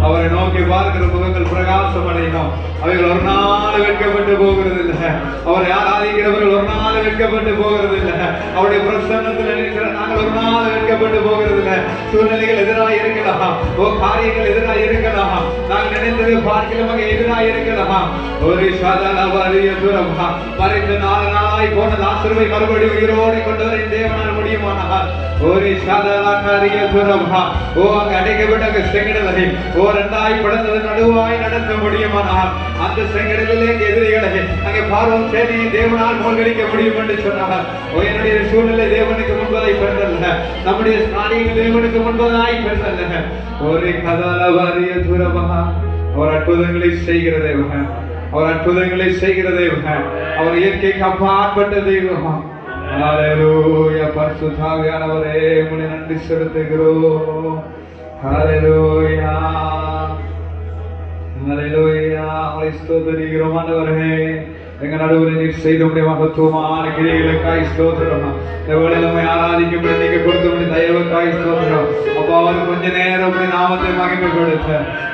அவரை நோக்கி பார்க்கிற முகங்கள் பிரகாசம் அடையணும். அவைகள் ஒரு நாள் வெட்கப்பட்டு போகிறது இல்லை. அவரை ஆராதிக்கிறவர்கள் ஒரு நாள் வெட்கப்பட்டு போகிறது இல்லை. அவருடைய பிரசன்னத்தில் இருக்கிற நாங்கள் ஒரு நாள் வெட்கப்பட்டு போகிறது இல்லை. சூழ்நிலைகள் எதிராக இருக்கலாம். ஓ காரியங்கள் எதிராக இருக்கலாம். நாங்கள் நினைத்தது பார்க்கலாம் எதிராக இருக்கலாம். ஒரு சாதாரண பறித்து 4 நாளா இல்லாமலாய் போன லாசருவை மறுபடியும் உயிரோடு கொண்டு வர தேவனால் முடியுமானால் ஒரு சாதாரண துரபா ஓ அங்கு அடைக்கப்பட்ட செங்கடலை ஓ ரெண்டாய் படந்தது நடுவாய் நடத்த முடியுமானால் அந்த செங்கடலிலே எதிரிகளை அங்கே பார்வோன் சேனையை தேவனால் மூழ்கடிக்க முடியும் என்று சொன்னார். ஓ என்னுடைய சூழ்நிலை தேவனுக்கு முன்பதை பெறுதல்ல, நம்முடைய காரியங்கள் தேவனுக்கு முன்பதாய் பெறுதல்ல. ஒரு கதாலவாரிய துரபா அவர் அற்புதங்களை செய்கிற தேவன், அவர் அற்புதங்களை செய்கிற தேவன், அவர் இயற்கைக்கு அப்பாற்பட்ட தெய்வம். ஹல்லேலூயா. பரிசுத்த ஆவியானவரே உம்மை நன்றி செலுத்துகிறோம். ஹல்லேலூயா ஹல்லேலூயா. உம்மை ஸ்தோத்திரிக்கிறோம் ஆண்டவரே. எங்க நடுவில் நீர் செய்த உடைய மகத்துவமான கிரியைகளுக்காய் ஸ்தோத்திரம். இந்த வேளையில உம்மை ஆராதிக்கும் நீங்க கொடுத்த உடைய தயவுக்காய் ஸ்தோத்திரம். அப்பா அவர் கொஞ்ச நேரம் உடைய நாமத்தை மகிமைப்படுத்த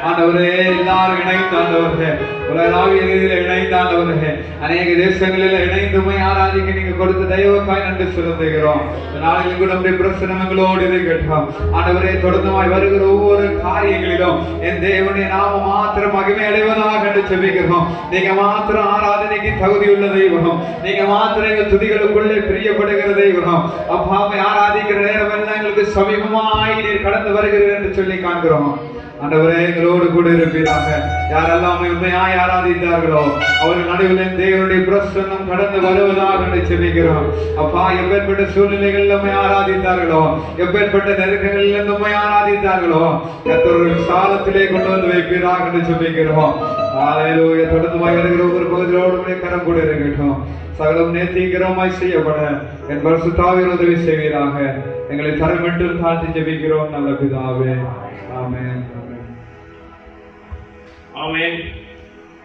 ஆண்டவரே எல்லாரும் இணைந்து ஆண்டவரே உலகளாவிய ரீதியில் இணைந்து ஆண்டவரே அநேக தேசங்களில் இணைந்து உம்மை ஆராதிக்க நீங்க கொடுத்த தயவுக்காய் நன்றி செலுத்துகிறோம். இந்த நாளில் கூட உடைய பிரசனங்களோடு இருக்கட்டும் ஆண்டவரே. தொடர்ந்துமாய் வருகிற ஒவ்வொரு காரியங்களிலும் என் தேவனுடைய நாம மாத்திரம் மகிமை அடைவதாக என்று செபிக்கிறோம். நீங்க மாத்திரம் ஆராதனைக்கு தகுதியுள்ள தெய்வம், நீங்க மாத்திரம் எங்கள் துதிகளுக்குள்ளே பிரியப்படுகிற தெய்வம். அப்பாவை ஆராதிக்கிற நேரம் எல்லாம் எங்களுக்கு சமீபமாய் நீர் கடந்து வருகிறீர் என்று சொல்லி காண்கிறோம். ஆண்டவரே எங்களோடு கூட இருப்பீராக. யாரெல்லாம் உண்மையாய் ஆராதித்தார்களோ அவர்கள் நடுவில் தேவனுடைய பிரசன்னம் கடந்து வருவதாக என்று செபிக்கிறோம். அப்பா எப்பேற்பட்ட சூழ்நிலைகள் நம்மை ஆராதித்தார்களோ, எப்பேற்பட்ட நெருக்கங்களில் நம்மை ஆராதித்தார்களோ கர்த்தருடைய சாலத்திலே கொண்டு வந்து வைப்பீராக என்று செபிக்கிறோம். ஹல்லேலூயா. தொடர்ந்து வருகிற ஒவ்வொரு பகுதியோடு கரம் கூட இருக்கட்டும். சகலம் நேர்த்திகரமாய் செய்யப்பட என் பரிசுத்த ஆவியானவர் உதவி செய்வீராக. எங்களை தரமிட்டு தாழ்த்தி ஜெபிக்கிறோம் நல்ல பிதாவே. ஆமென். ஆமென்.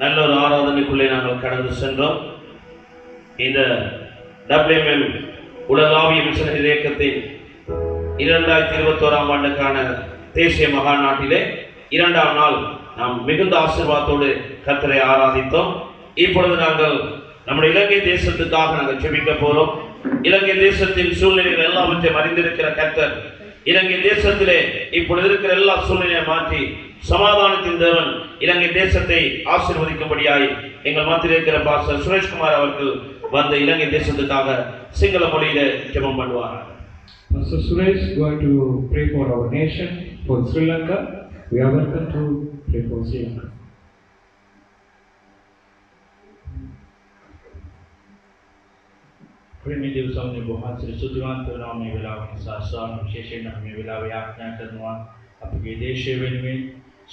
நல்ல ஒரு ஆராதனைக்குள்ளே நாங்கள் கடந்து சென்றோம். இந்த WMM உலகாவிய மிஷனரி இயக்கத்தின் 2021 ஆண்டுக்கான தேசிய மகா நாட்டிலே 2ஆம் நாள் நாம் மிகுந்த ஆசீர்வாதத்தோடு கர்த்தரை ஆராதித்தோம். இப்பொழுது நாங்கள் நம்முடைய இலங்கை தேசத்துக்காக நாங்கள் ஜெபிக்க போறோம். இலங்கை தேசத்தின் சூழ்நிலைகள் எல்லாவற்றையும் அறிந்திருக்கிற கர்த்தர் இலங்கை தேசத்திலே இப்பொழுது இருக்கிற எல்லா சூழ்நிலையை மாற்றி சமாதானத்தின் தேவன் இலங்கை தேசத்தை ஆசீர்வதிக்கும்படியாய் எங்கள் மத்தியில் இருக்கிற பாஸ்டர் சுரேஷ்குமார் அவர்கள் வந்து இலங்கை தேசத்துக்காக சிங்கள மொழியில ஜெபம் பண்ணுவார். Pastor Suresh is going to pray for our nation, for Sri Lanka. We are welcome to pray for Sri Lanka. प्रेमी दिवसों ने बहुत से सुधीवान तनाव में विलाव के साथ स्वामी विशेषण हमें विलाव यातना करना अपने देश में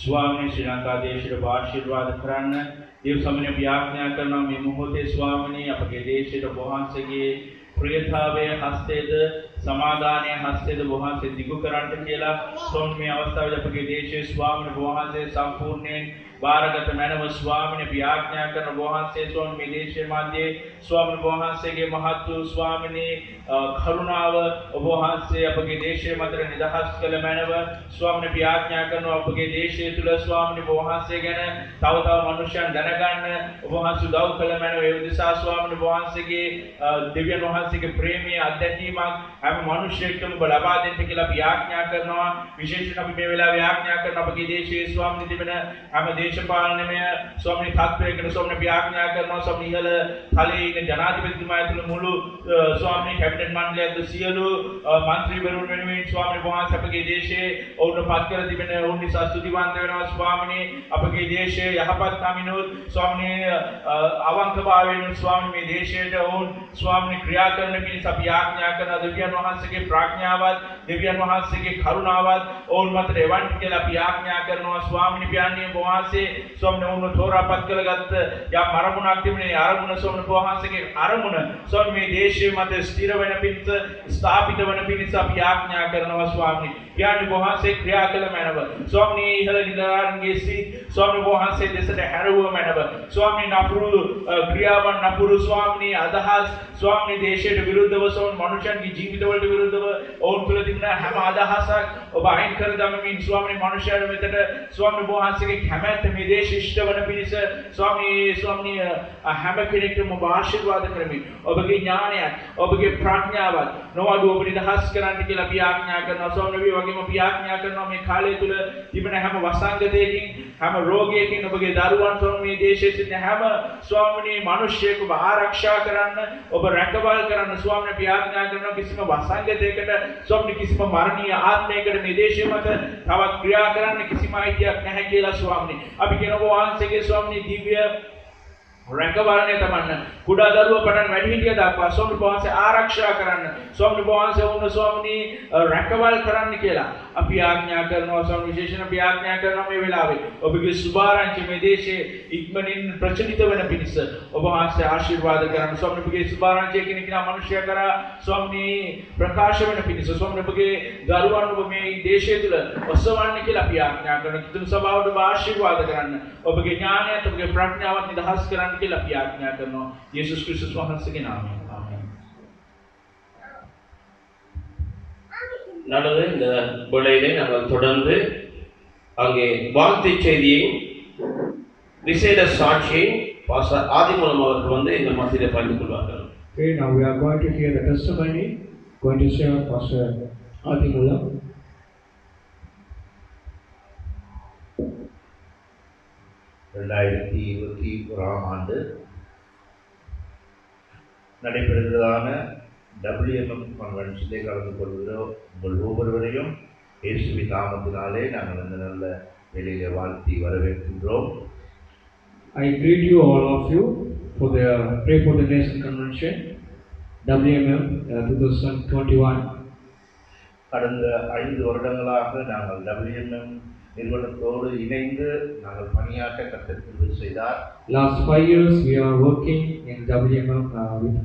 स्वामी श्रीलंका देश रो आशीर्वाद करना दिवसों में यातना करना में मुहूर्ते स्वामी अपने देश रो बहुत से ये प्रियतावे हस्तेद समाधाने हस्तेद बहुत से दिगुकरण केला सोन में अवस्था अपने देश स्वामी बहुत से संपूर्ण भारत मैनव स्वामी ने व्याख्या कर वहाँ से स्वामी विदेश माध्य स्वामी वहाँ से के महत्व स्वामी ने करुणाव वहाँ से अपने देश मात्र निदाहस कल मैनव स्वामी ने व्याख्या कर अपने देश तुला स्वामी ने वहाँ से गए ताव ताव मनुष्य धनगण वहाँ सुदाव कल मैनव दिशा स्वामी ने वहाँ से के दिव्य वहाँ से के प्रेमी आध्यात्मिक हम मनुष्य के बढ़ावा देने के लिए व्याख्या करना विशेष रूप में वेला व्याख्या करना अपने देश स्वामी ने दिव्य हम देशपालन में स्वामी थात्वे के स्वामी व्याख्या करना स्वामी हल खाली जनाधिपति मायतुल मूलु स्वामी कैबिनेट मंडली अध्यक्षियलु मंत्री बरुण वेणुवेन स्वामी वहाँ से अपने देश और पात्कर दिव्य उन्नीस स्तुतिवान देवना स्वामी अपने देश यहाँ पर कामिनो स्वामी अवंक भावेन स्वामी में देश और स्वामी क्रिया करने के सब व्याख्या करना दिव्य वहाँ से के प्राज्ञावाद दिव्य वहाँ से के करुणावाद और मात्र एवंट के लिए व्याख्या करना स्वामी प्यानी वहाँ से स्वामी उन्होंने थोड़ा पत्कल गत या मरमुन आक्तिमने आरमुन स्वामी वहाँ से के आरमुन स्वामी देश मत स्थिर वन पिंस स्थापित वन पिंस सब याज्ञा करना स्वामी प्यानी वहाँ से क्रिया कल मैनव स्वामी हल निदारंगे सी स्वामी वहाँ से जैसे हरव मैनव स्वामी नपुरु क्रियावन नपुरु स्वामी अदहास स्वामी देश विरुद्ध व स्वामी मनुष्य की जीवित वर्ग विरुद्ध और तुलना हम अदहास और बाइन कर दम मीन स्वामी मनुष्य में स्वामी वहाँ से के क्षमत මේ දේශ ඉෂ්ට වන පිණිස ස්වාමී හැම කෙනෙක්ටම ඔබ ආශිර්වාද කරමින් ඔබගේ ඥානයත් ඔබගේ ප්‍රඥාවත් නොඅඩු ඔබ නිදහස් කරන්න කියලා අපි ආඥා කරනවා. ස්වාමී වගේම අපි ආඥා කරනවා මේ කාලය තුල තිබෙන හැම වසංගතයකින් හැම රෝගයකින් ඔබගේ දරුවන් ස්වාමී මේ දේශයේ සිටින හැම ස්වාමී මිනිසෙක් ඔබ ආරක්ෂා කරන්න ඔබ රැකවල් කරන්න ස්වාමී අපි ආඥා කරනවා. කිසිම වසංගතයකට ස්වාමී කිසිම මරණීය ආත්මයකට මේ දේශය මත තවත් ක්‍රියා කරන්න කිසිම අයිතියක් නැහැ කියලා ස්වාමී අපි කියන ඔබ වහන්සේගේ ස්වාමී දිව්‍ය රැකවරණය තමන්න කුඩා දරුවා පටන් වැඩිහිටිය දක්වා ස්වාමී වහන්සේ ආරක්ෂා කරන්න ස්වාමී වහන්සේ වුණ ස්වාමී රැකවල් කරන්න කියලා අපි ආඥා කරනවා. ස්වාමී විශේෂණ අපි ආඥා කරනවා මේ වෙලාවේ ඔබගේ සුභාරංචි මේ දේශයේ ඉක්මනින් ප්‍රචලිත වෙන පිණිස ඔබ වහන්සේ ආශිර්වාද කරන්න. ස්වාමී ඔබගේ සුභාරංචි කෙනෙක්නා මිනිසයා කරා ස්වාමී ප්‍රකාශ වෙන පිණිස ස්වාමී ඔබගේ දරුවන් ඔබ මේ දේශය තුල ඔසවන්න කියලා අපි ආඥා කරනවා. කිතුණු සභාවට ඔබ ආශිර්වාද කරන්න ඔබගේ ඥානයත් ඔබගේ ප්‍රඥාවත් නිදහස් කරන්න කියලා අපි ආඥා කරනවා. යේසුස් ක්‍රිස්තුස් වහන්සේගේ නාමයෙන් ආමේන්. நல்லது. இந்த வேளையிலே நாங்கள் தொடர்ந்து அங்கே வாழ்த்து செய்தியை விசேட சாட்சியை பாஸ்டர் ஆதிமூலம் அவர்கள் வந்து இந்த மத்தியிலே பகிர்ந்து கொள்வார்கள். Okay, now we are going to hear the testimony, going to share Pastor Adimula. ஆண்டு நடைபெறுகிறதான WMM கன்வென்ஷனிலே கலந்து கொள்கிறோம். உங்கள் ஒவ்வொருவரையும் இயேசுவின் நாமத்தினாலே நாங்கள் இந்த நல்ல வேளையிலே வாழ்த்தி வரவேற்கின்றோம். I greet you all of you for the Pray for the Nation Convention WMM 2021. கடந்த 5 வருடங்களாக நாங்கள் WMM நிறுவனத்தோடு இணைந்து நாங்கள் பணியாற்ற கர்த்தர் கிருபை செய்தார். Last 5 years we are working in WMM with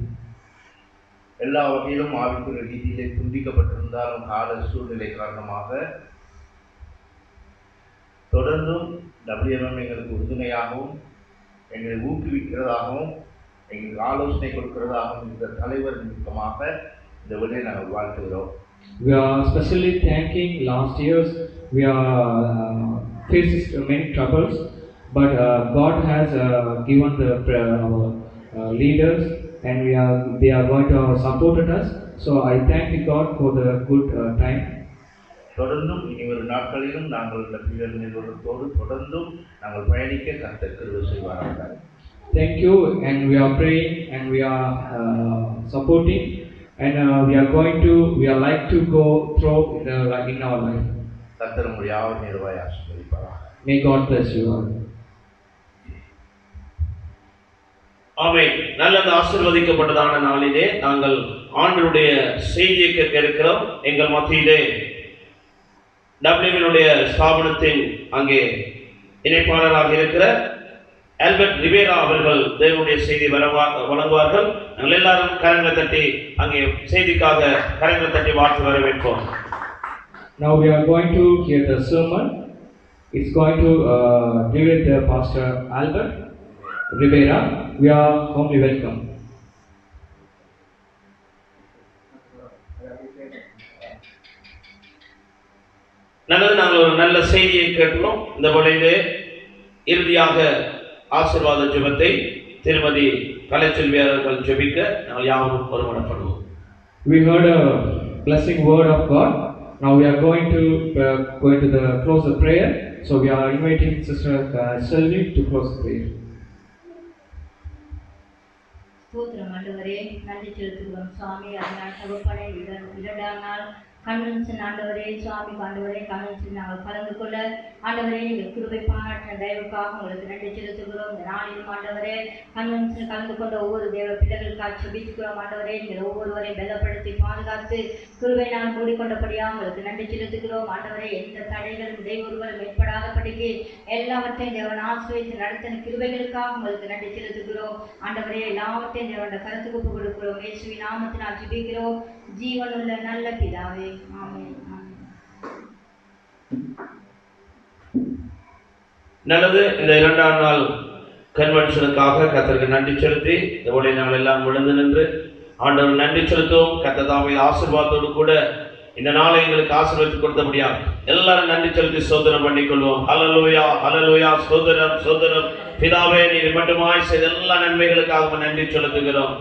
எல்லா வகையிலும் ஆவிக்குரிய ரீதியிலே துண்டிக்கப்பட்டிருந்தாலும் கால சூழ்நிலை காரணமாக தொடர்ந்தும் WMM எங்களுக்கு உறுதுணையாகவும் எங்களை ஊக்குவிக்கிறதாகவும் எங்களுக்கு ஆலோசனை கொடுக்கிறதாகவும் இந்த தலைவர் நிமித்தமாக இந்த வழியை நாங்கள் வாழ்த்துகிறோம். We are especially thanking last years we are faced many troubles, but God has given the our leaders and they are going to supported us. So I thank God for the good time. தொடர்ந்தும் இனி ஒரு நாட்களிலும் நாங்கள் WMM நிறுவனத்தோடு தொடர்ந்தும் நாங்கள் பயணிக்க கர்த்தர் கிருபை செய்வாராக. Thank you, and we are praying and we are supporting. And we are like to go through in our life. கர்த்தர் உங்களை யாவரையும் நிறைவாய் ஆசீர்வதிப்பாராக. May God bless you all. ஆமென். நல்லது. ஆசீர்வதிக்கப்பட்டதான நாளிலே நாங்கள் ஆண்டவருடைய செய்தியை கேட்க இருக்கிறோம். எங்கள் மத்தியிலே WMனுடைய ஸ்தாபனத்தின் அங்கே இணைப்பாளராக இருக்கிற ஆல்பர்ட் ரிவேரா அவர்கள் தேவனுடைய செய்தி வழங்குவார்கள். நாங்கள் எல்லாரும் கரங்களை தட்டி அங்கே செய்திக்காக கரங்களை தட்டி வாழ்த்து வரவேற்போம். Now we are going to hear the sermon. It's going to direct the Pastor Albert Rivera. We are warmly welcome. நல்லது. நாங்கள் ஒரு நல்ல செய்தியை கேட்டோம். இந்த வேளையிலே இறுதியாக ஆசீர்வாத ஜெபத்தை திருமதி கலைச்செல்வி அவர்கள் ஜெபிக்க நாங்கள் யாவரும் ஒருமனப்படுவோம். We heard a blessing word of God. Now we are going to close the prayer. So we are inviting Sister Selvi to close the prayer. ஸ்தோத்திரம் ஆண்டவரே, நன்றி செலுத்துகிறோம் சுவாமி. அதனால் தகப்பனே இரண்டாம் நாள் கன்வென்ஷன் ஆண்டவரே சுவாமி ஆண்டவரே கன்வென்ஷன் நாங்கள் கலந்து கொள்ள ஆண்டவரே நீங்கள் கிருபை பாராட்ட தயவுக்காக உங்களுக்கு நன்றி செலுத்துகிறோம். இந்த நாளிலும் ஆண்டவரே கன்வென்ஷன் கலந்து கொண்ட ஒவ்வொரு தேவ பிள்ளைகளுக்காக செபிக்கிறோம். ஆண்டவரே நீங்கள் ஒவ்வொருவரையும் பலப்படுத்தி பாதுகாத்து கிருபை நாங்கள் மூடிக்கொண்டபடியாக உங்களுக்கு நன்றி செலுத்துகிறோம். ஆண்டவரே எந்த தடைகளும் இடையூறுகளும் ஏற்படாதபடிக்கு எல்லாவற்றையும் தேவன் ஆசீர்வதித்து நடத்தின கிருபைகளுக்காக உங்களுக்கு நன்றி செலுத்துகிறோம். ஆண்டவரே எல்லாவற்றையும் தேவனுடைய கருத்துக்கு ஒப்புக் கொடுக்கிறோம். இயேசுவின் நாமத்தினால் ஜெபிக்கிறோம் ஜீவனுள்ள நல்ல பிதாவே. ஆமென். நல்லது. இந்த இரண்டாம் நாள் கன்வென்ஷனுக்காக கர்த்தருக்கு நன்றி செலுத்தி இந்த நாங்கள் எல்லாம் விழுந்து நின்று ஆண்டவர் நன்றி செலுத்துவோம். கர்த்தர் தாமே ஆசீர்வாதத்தோடு கூட இந்த நாளை எங்களுக்கு ஆசீர்வதித்து கொடுத்தபடியா எல்லாரும் நன்றி செலுத்தி ஸ்தோத்திரம் பண்ணிக்கொள்வோம். ஹல்லேலூயா ஹல்லேலூயா. ஸ்தோத்திரம் ஸ்தோத்திரம். பிதாவே, நீர் மட்டுமாய் செய்த எல்லா நன்மைகளுக்காக நன்றி செலுத்துகிறோம்.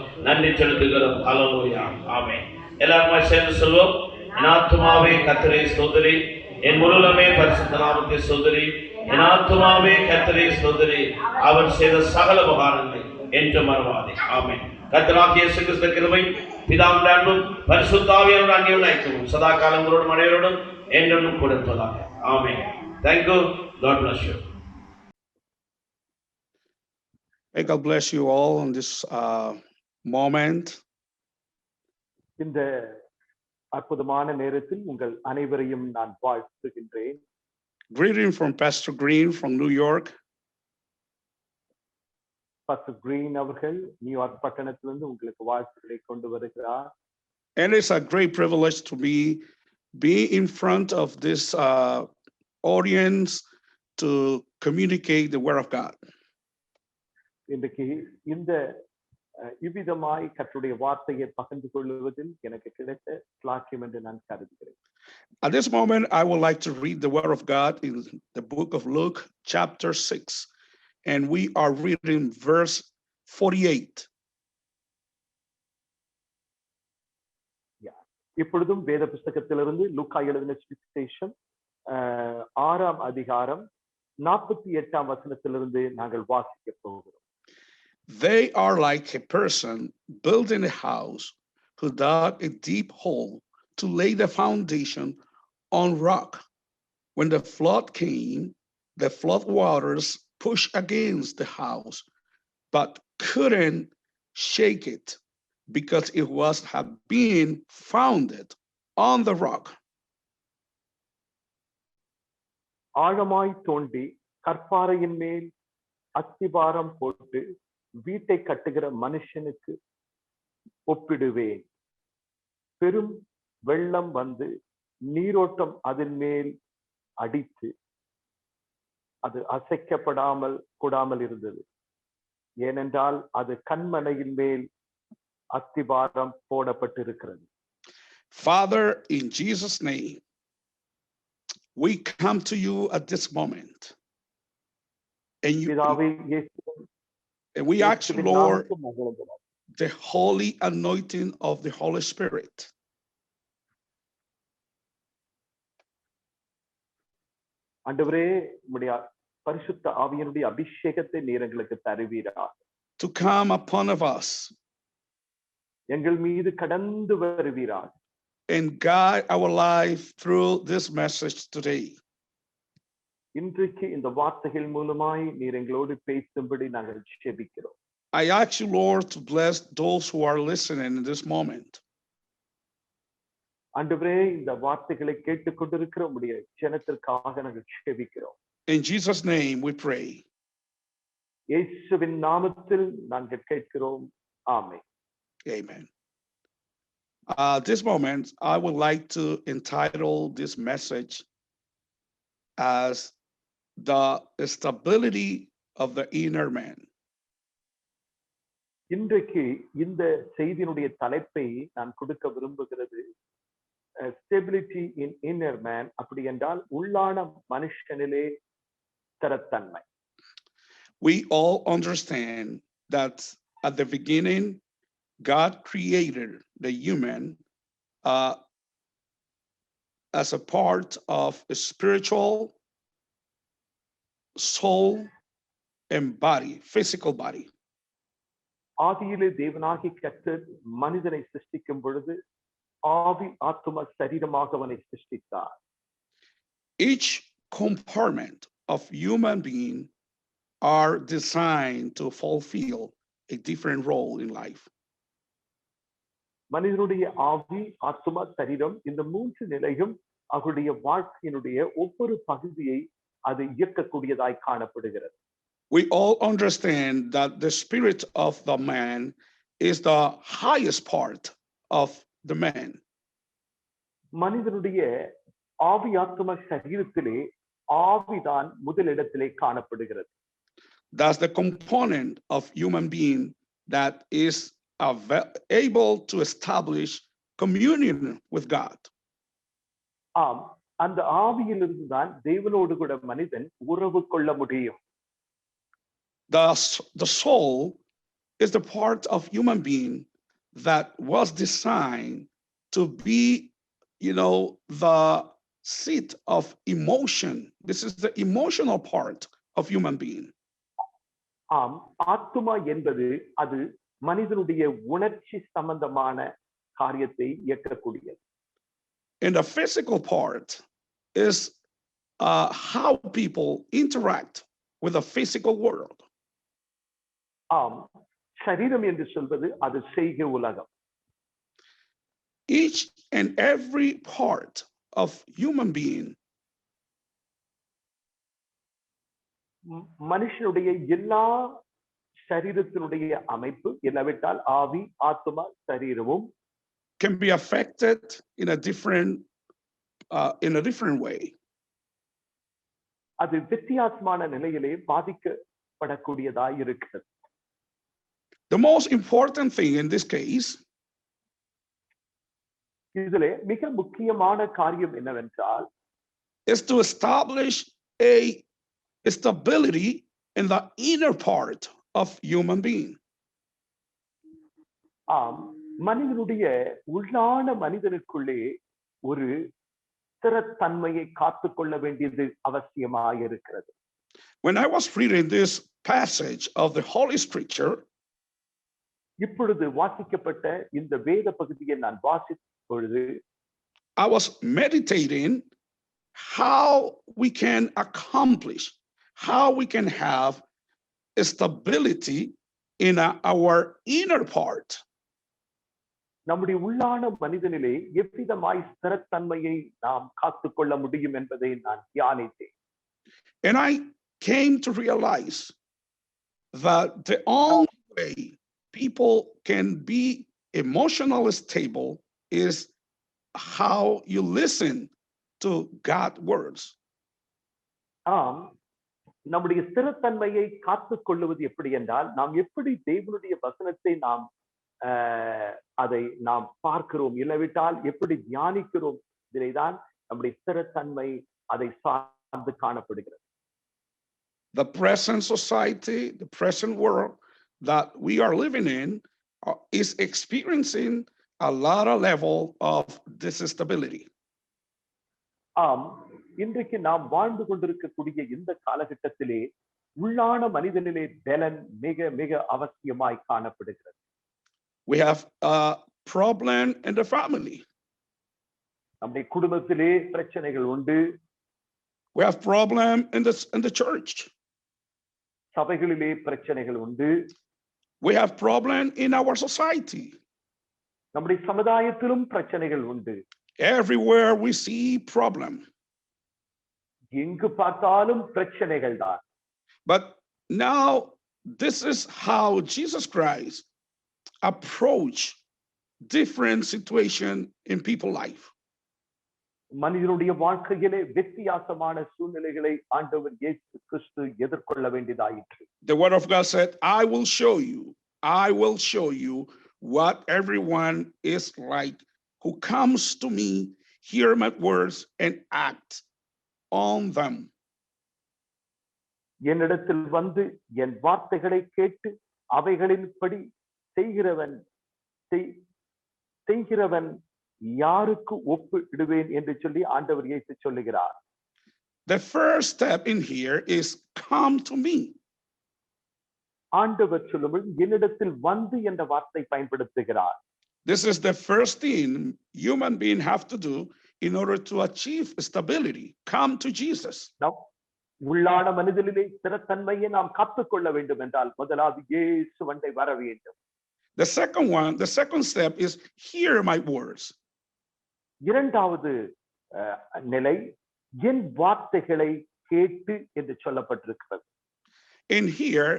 ஹல்லேலூயா. ஆமென். எல்லாருமாய் சேர்ந்து சொல்வோம். என் ஆத்துமாவே கர்த்தரை ஸ்தோத்திரி, என் முழுவதுமே பரிசுத்த நாமத்தை ஸ்தோத்திரி. என் ஆத்துமாவே கர்த்தரை ஸ்தோத்திரி, அவர் செய்த சகல உபகாரங்களை என்று மறவாதே. ஆமென். கர்த்தராகிய இயேசு கிறிஸ்து கிருபை, பிதாவின் அன்பும் பரிசுத்த ஆவியானவருடைய அந்யோன்ய ஐக்கியமும் சதா காலங்களோடும் அனைவரோடும் என்றென்றும் கொடுப்பதாக. ஆமென். Thank you. God bless you. May God bless you all on this moment. இந்த அற்புதமான நேரத்தில் உங்கள் அனைவரையும் நான் வாழ்த்துகின்றேன். Greeting from Pastor Green from New York. Pastor green அவர்கள் நியூயார்க் பட்டணத்திலிருந்து உங்களுக்கு வாழ்த்துக்களை கொண்டு வருகிறார். And it's a great privilege to be in front of this audience to communicate the word of God. இன்றைக்கு இந்த இவ்விதமாய் கர்த்தருடைய வார்த்தையை பகிர்ந்து கொள்வதில் எனக்கு கிடைத்த ஸ்லாக்கியம் என்று நான் கருதுகிறேன். At this moment, I would like to read the word of God in the book of Luke, chapter 6, and we are reading verse 48. இப்பொழுதும் வேத புஸ்தகத்திலிருந்து லூக்கா எழுதின சுவிசேஷம் 6ஆம் அதிகாரம் 48ஆம் வசனத்திலிருந்து நாங்கள் வாசிக்க போகிறோம். They are like a person building a house who dug a deep hole to lay the foundation on rock. When the flood came, the flood waters pushed against the house, but couldn't shake it because it was had been founded on the rock. ஆழமாய் தோண்டி கற்பாறையின் மேல் அஸ்திபாரம் போட்டு வீட்டை கட்டுகிற மனுஷனுக்கு ஒப்பிடுவேன். பெரும் வெள்ளம் வந்து நீரோட்டம் அதன் மேல் அடித்து அது அசைக்கப்படாமல் கூடாமல் இருந்தது. ஏனென்றால் அது கண்மலையின் மேல் அஸ்திபாரம் போடப்பட்டிருக்கிறது. Father, in Jesus' name, we come to you at this moment. And we ask, Lord, the holy anointing of the Holy Spirit. ஆண்டவரே, உம்முடைய பரிசுத்த ஆவியினுடைய அபிஷேகத்தை நீர் எங்களுக்கு தருவீராக. To come upon us. எங்கள் மீது கடந்து வருவீராக. And guide our life through this message today. இன்றைக்கு இந்த வார்த்தைகள் மூலமாய் நீர் எங்களோடு பேசும்படி நாங்கள் ஜெபிக்கிறோம். I ask you, Lord, to bless those who are listening in this moment. ஆண்டவரே, இந்த வார்த்தைகளை கேட்டுக்கொண்டிருக்கிற உம்முடைய ஜனத்திற்காக நாங்கள் ஜெபிக்கிறோம். In Jesus' name we pray. இயேசுவின் நாமத்தில் நாங்கள் கேட்கிறோம். ஆமென். Amen. This moment, I would like to entitle this message as the stability of the inner man. இன்றைக்கு இந்த செய்தியினுடைய தலைப்பை நான் கொடுக்க விரும்புகிறது ஸ்டெபிலிட்டி இன் இன்னர் மேன். அப்படி என்றால் உள்ளான மனுஷனிலே ஸ்திரத்தன்மை. We all understand that at the beginning, God created the human as a part of a spiritual, soul, and body, physical body. ஆதியிலே தேவனாகி கர்த்தர் மனிதனை சிருஷ்டிக்கும் பொழுது ஆவி ஆத்தும சரீரமாக அவனை சிருஷ்டித்தார். Each compartment of human being are designed to fulfill a different role in life. மனிதனுடைய ஆவி ஆத்தும சரீரம் இந்த மூன்று நிலையும் அவருடைய வாழ்க்கையினுடைய ஒவ்வொரு பகுதியை அது இயக்கக்கூடியதாய் காணப்படுகிறது. We all understand that the spirit of the man is the highest part of the man. மனிதனுடைய ஆவி ஆத்தும சரீரத்திலே ஆவிதான் முதலிடத்திலே காணப்படுகிறது. That's the component of human being that is able to establish communion with God. ஆம், அந்த ஆவியிலிருந்து தான் தேவனோடு கூட மனிதன் உறவு கொள்ள முடியும். The soul is the part of human being that was designed to be, the seat of emotion. This is the emotional part of human being. ஆம், ஆத்துமா என்பது அது மனிதனுடைய உணர்ச்சி சம்பந்தமான காரியத்தை இயக்கக்கூடியது. And the physical part is how people interact with the physical world. ஆம், சரீரம் என்று சொல்வது அது செய்கை உலகம். Each and every part of human being, மனுஷனுடைய எல்லா சரீரத்தினுடைய அமைப்பு இல்லாவிட்டால் ஆவி, ஆத்துமா, சரீரமும் can be affected in a different way. அது வித்தியாசமான நிலையிலே பாதிக்கப்படக்கூடியதாய் இருக்கிறது. The most important thing in this case இதிலே மிக முக்கியமான காரியம் என்னவென்றால் is to establish a stability in the inner part of human being. ஆம், மனிதனுடைய உள்ளான மனிதனுக்குள்ளே ஒரு ஸ்திரத்தன்மையை காத்துக்கொள்ள வேண்டியது அவசியமாக இருக்கிறது. When I was reading this passage of the Holy Scripture, இப்பொழுது வாசிக்கப்பட்ட இந்த வேத பகுதியை நான் வாசித்த பொழுது I was meditating how we can accomplish, how we can have a stability in our inner part. நம்முடைய உள்ளான மனிதனிலே எவ்விதமாய் ஸ்திரத்தன்மையை நாம் காத்துக்கொள்ள முடியும் என்பதை நான் தியானித்தேன். And I came to realize that the only way people can be emotionally stable is how you listen to God's words. ஆம், நம்முடைய ஸ்திரத்தன்மையை காத்துக்கொள்வது எப்படி என்றால் நாம் எப்படி தேவனுடைய வசனத்தை நாம் அதை நாம் பார்க்கிறோம், இல்லாவிட்டால் எப்படி தியானிக்கிறோம், இதிலேதான் நம்முடைய ஸ்திரத்தன்மை அதை சார்ந்து காணப்படுகிறது. The present society, the present world that we are living in is experiencing a lot of level of disstability. ஆம், இன்றைக்கு நாம் வாழ்ந்து கொண்டிருக்கக்கூடிய இந்த காலகட்டத்திலே உள்ளான மனிதனிலே பலன் மிக மிக அவசியமாய் காணப்படுகிறது. We have a problem in the family. நம்முடைய குடும்பத்திலே பிரச்சனைகள் உண்டு. We have problem in the church. சபைகளிலே பிரச்சனைகள் உண்டு. We have problem in our society. நம்முடைய சமுதாயத்திலும் பிரச்சனைகள் உண்டு. Everywhere we see problem. எங்கு பார்த்தாலும் பிரச்சனைகள் தான். But now this is how Jesus Christ approach different situation in people's life. மனிதனுடைய வாழ்க்கையிலே வித்தியாசமான சூழ்நிலைகளை ஆண்டவர் இயேசு கிறிஸ்து எதிர்கொள்ள வேண்டியதாயிற்று. The word of God said, I will show you what everyone is like who comes to me, hear my words and act on them. என்னிடத்தில் வந்து என் வார்த்தைகளை கேட்டு அவைகளின்படி செய்கிறவன் யாருக்கு ஒப்பிடுவேன் என்று சொல்லி ஆண்டவர் இயேசு சொல்லுகிறார். The first step in here is come to me. ஆண்டவர் சொல்லும்போது என்னிடத்தில் வந்து என்ற வார்த்தை பயன்படுத்துகிறார். This is the first thing human beings have to do in order to achieve stability. Come to Jesus. உள்ளான மனிதனிலே ஸ்திரத்தன்மையை நாம் காத்துக்கொள்ள வேண்டும் என்றால் முதலாவது இயேசுவண்டை வர வேண்டும். The second step is hear my words. இரண்டாவது நிலை என் வார்த்தைகளை கேட்டு என்று சொல்லப்பட்டிருக்கிறது. And here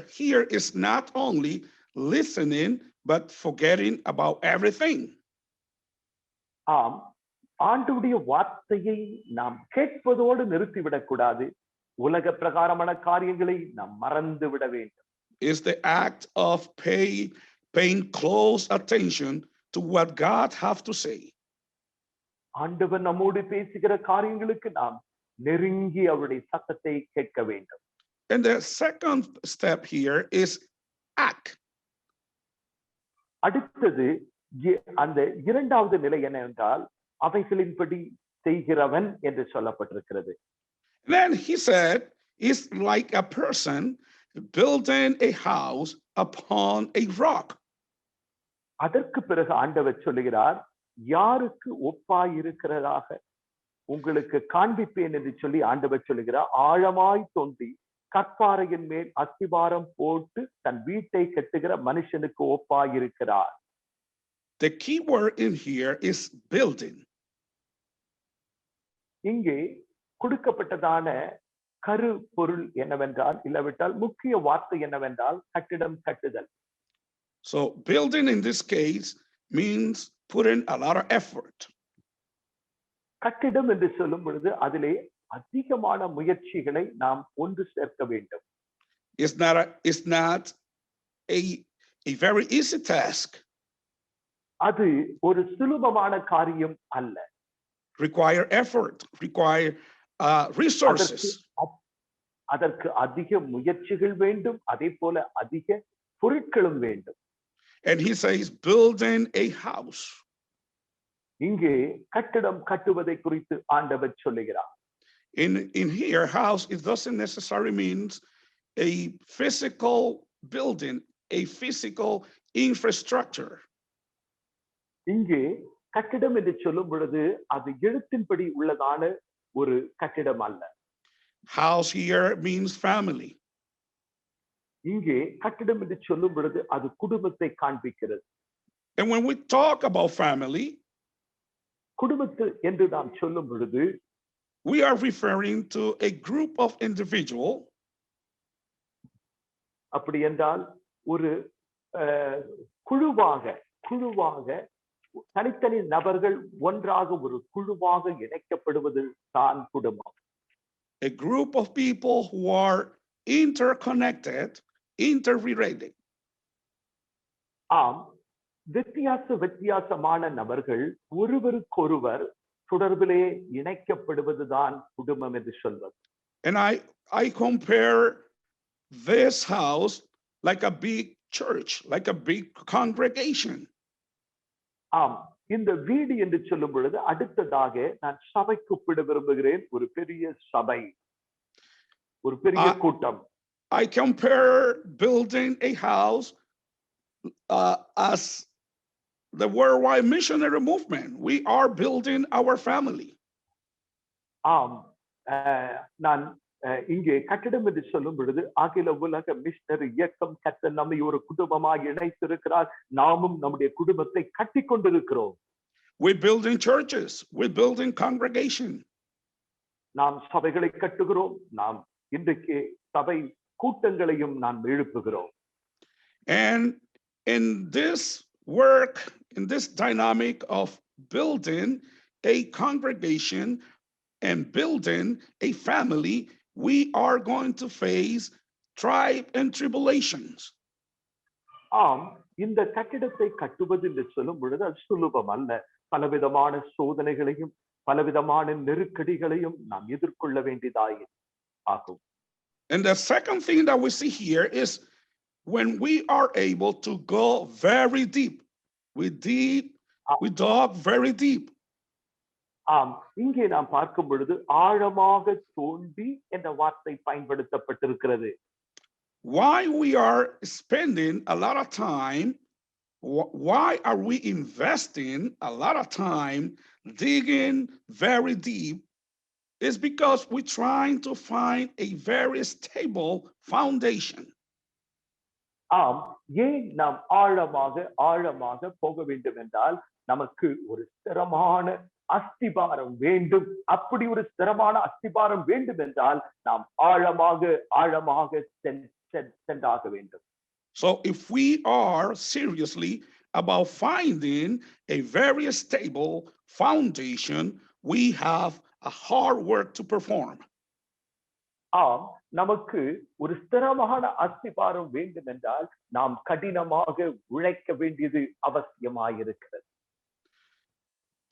is not only listening but forgetting about everything. ஆம், ஆண்டவருடைய வார்த்தையை நாம் கேட்பதோடு நிறுத்திவிடக் கூடாது. உலக பிரகாரமான காரியங்களை நாம் மறந்து விட வேண்டும். Is the act of paying close attention to what God have to say. ஆண்டவர் நம்மோடு பேசுகிற காரியங்களுக்கு நாம் நெருங்கி அவருடைய சத்தத்தை கேட்க வேண்டும். And the second step here is act. அடுத்தது அந்த இரண்டாவது நிலை என்னவென்றால் அவைகளின்படி செய்கிறவன் என்று சொல்லப்பட்டிருக்கிறது. Then he said, it's like a person building a house upon a rock. அதற்கு பிறகு ஆண்டவர் சொல்லுகிறார், யாருக்கு ஒப்பாய் இருக்கிறதாக உங்களுக்கு காண்பிப்பேன் என்று சொல்லி ஆண்டவர் சொல்லுகிறார், ஆழமாய் தோண்டி கற்பாறையின் மேல் அஸ்திபாரம் போட்டு தன் வீட்டை கட்டுகிற மனுஷனுக்கு ஒப்பாய் இருக்கிறார். The key word in here is building. இங்கே கொடுக்கப்பட்டதான கரு பொருள் என்னவென்றால், இல்லாவிட்டால் முக்கிய வார்த்தை என்னவென்றால் கட்டிடம் கட்டுதல். So building in this case means putting a lot of effort. கட்டிடம் என்று சொல்லும் பொழுது அதிலே அதிகமான முயற்சிகளை நாம் ஒன்று சேர்க்க வேண்டும். It's not a very easy task. அது ஒரு சுலபமான காரியம் அல்ல. Require effort, require resources. அதற்கு அதிக முயற்சிகள் வேண்டும், அதே போல அதிக பொருட்களும் வேண்டும். And he says building a house. இங்கே கட்டிடம் கட்டுவதை குறித்து ஆண்டவர் சொல்லுகிறார். In here, house, it doesn't necessarily means a physical building, a physical infrastructure. இங்கே கட்டிடம் என்று சொல்லும் பொழுது அது எழுத்தின்படி உள்ளதான ஒரு கட்டிடம் அல்ல. House here means family. இங்கே கட்டிடம் என்று சொல்லும் பொழுது அது குடும்பத்தை காண்பிக்கிறது. And when we talk about family, குடும்பத்து என்று நாம் சொல்லும் பொழுது we are referring to a group of individuals. அப்படி என்றால் ஒரு குழுவாக தனித்தனி நபர்கள் ஒன்றாக ஒரு குழுவாக இணைக்கப்படுவது தான் குடும்பம். A group of people who are interconnected, interrelated. ஆம், வித்தியாசமான நபர்கள் ஒருவருக்கொருவர் தொடர்பிலே இணைக்கப்படுவதுதான் குடும்பம் என்று சொல்வது. And I compare this house like a big church, like a big congregation. ஆம், இந்த வீடு என்று சொல்லும் பொழுது அடுத்ததாக நான் சபை கூப்பிட விரும்புகிறேன். ஒரு பெரிய சபை, ஒரு பெரிய கூட்டம். I compare building a house as the worldwide missionary movement. We are building our family. ஆம், நான் இங்கே கட்டிடம் என்று சொல்லும் பொழுது அகில உலக மிஷனரி இயக்கம் கர்த்தர் நம்மை ஒரு குடும்பமாக இணைத்திருக்கிறார். நாமும் நம்முடைய குடும்பத்தை கட்டி கொண்டிருக்கிறோம். We're building churches. We're building congregation. நாம் சபைகளை கட்டுகிறோம். நாம் இன்றைக்கு சபை கூட்டங்களையும் நாம் எழுப்புகிறோம். And in this work, in this dynamic of building a congregation and building a family, we are going to face tribe and tribulations. ஆம், இந்த கட்டிடத்தை கட்டுவது என்று சொல்லும் பொழுது அது சுலபம் அல்ல. பலவிதமான சோதனைகளையும் பலவிதமான நெருக்கடிகளையும் நாம் எதிர்கொள்ள வேண்டியதாய் ஆகும். And the second thing that we see here is when we are able to go very deep, we dug very deep. ஆம், இங்கே நாம் பார்க்கும் பொழுது ஆழமாக தோண்டி என்ற வார்த்தை பயன்படுத்தப்பட்டிருக்கிறது. Why we are spending a lot of time, why are we investing a lot of time digging very deep, is because we're trying to find a very stable foundation. ஆம், ஏன் நாம் ஆழமாக போக வேண்டும் என்றால் நமக்கு ஒரு ஸ்திரமான அஸ்திபாரம் வேண்டும். அப்படி ஒரு ஸ்திரமான அஸ்திபாரம் வேண்டும் என்றால் நாம் ஆழமாக சென்றாக வேண்டும். So if we are seriously about finding a very stable foundation, we have a hard work to perform. ஆம், நமக்கு ஒரு ஸ்திரமான அஸ்திபாரம் வேண்டும் என்றால் நாம் கடினமாக உழைக்க வேண்டியது அவசியமாயிருக்கிறது.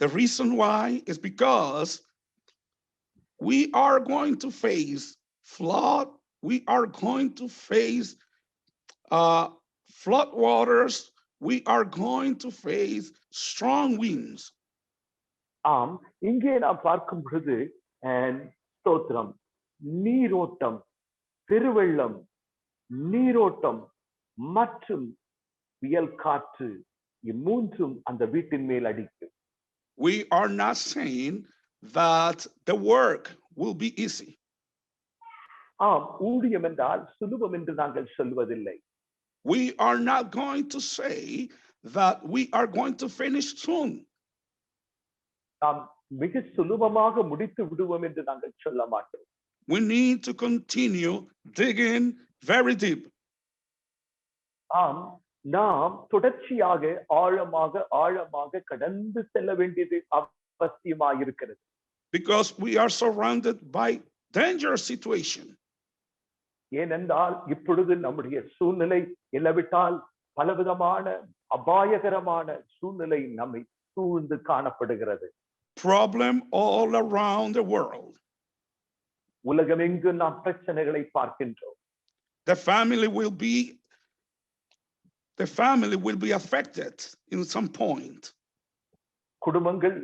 The reason why is because we are going to face flood. We are going to face flood waters. We are going to face strong winds. ஆம், இங்கே நாம் பார்க்கும் பொழுது ஸ்தோத்திரம், நீரோட்டம், பெருவெள்ளம், நீரோட்டம் மற்றும் புயல் காற்று, இம்மூன்றும் அந்த வீட்டின் மேல் அடிக்கும். We are not saying that the work will be easy. ஆம், ஊழியம் என்றால் சுலபம் என்று நாங்கள் சொல்வதில்லை. We are not going to say that we are going to finish soon. நாம் மிக சுலபமாக முடித்து விடுவோம் என்று நாங்கள் சொல்ல மாட்டோம். We need to continue digging very deep. ஆம், நாம் தொடர்ச்சியாக ஆழமாக ஆழமாக கடந்து செல்ல வேண்டியது அவசியமாயிருக்கிறது. Because we are surrounded by dangerous situation. ஏனென்றால் இப்பொழுது நம்முடைய சூழ்நிலை இல்லாவிட்டால் பலவிதமான அபாயகரமான சூழ்நிலை நம்மை சூழ்ந்து காணப்படுகிறது. Problem all around the world. உலகமெங்கு நாம் பிரச்சனைகளை பார்க்கின்றோம். The family will be affected in some point. குடும்பங்கள்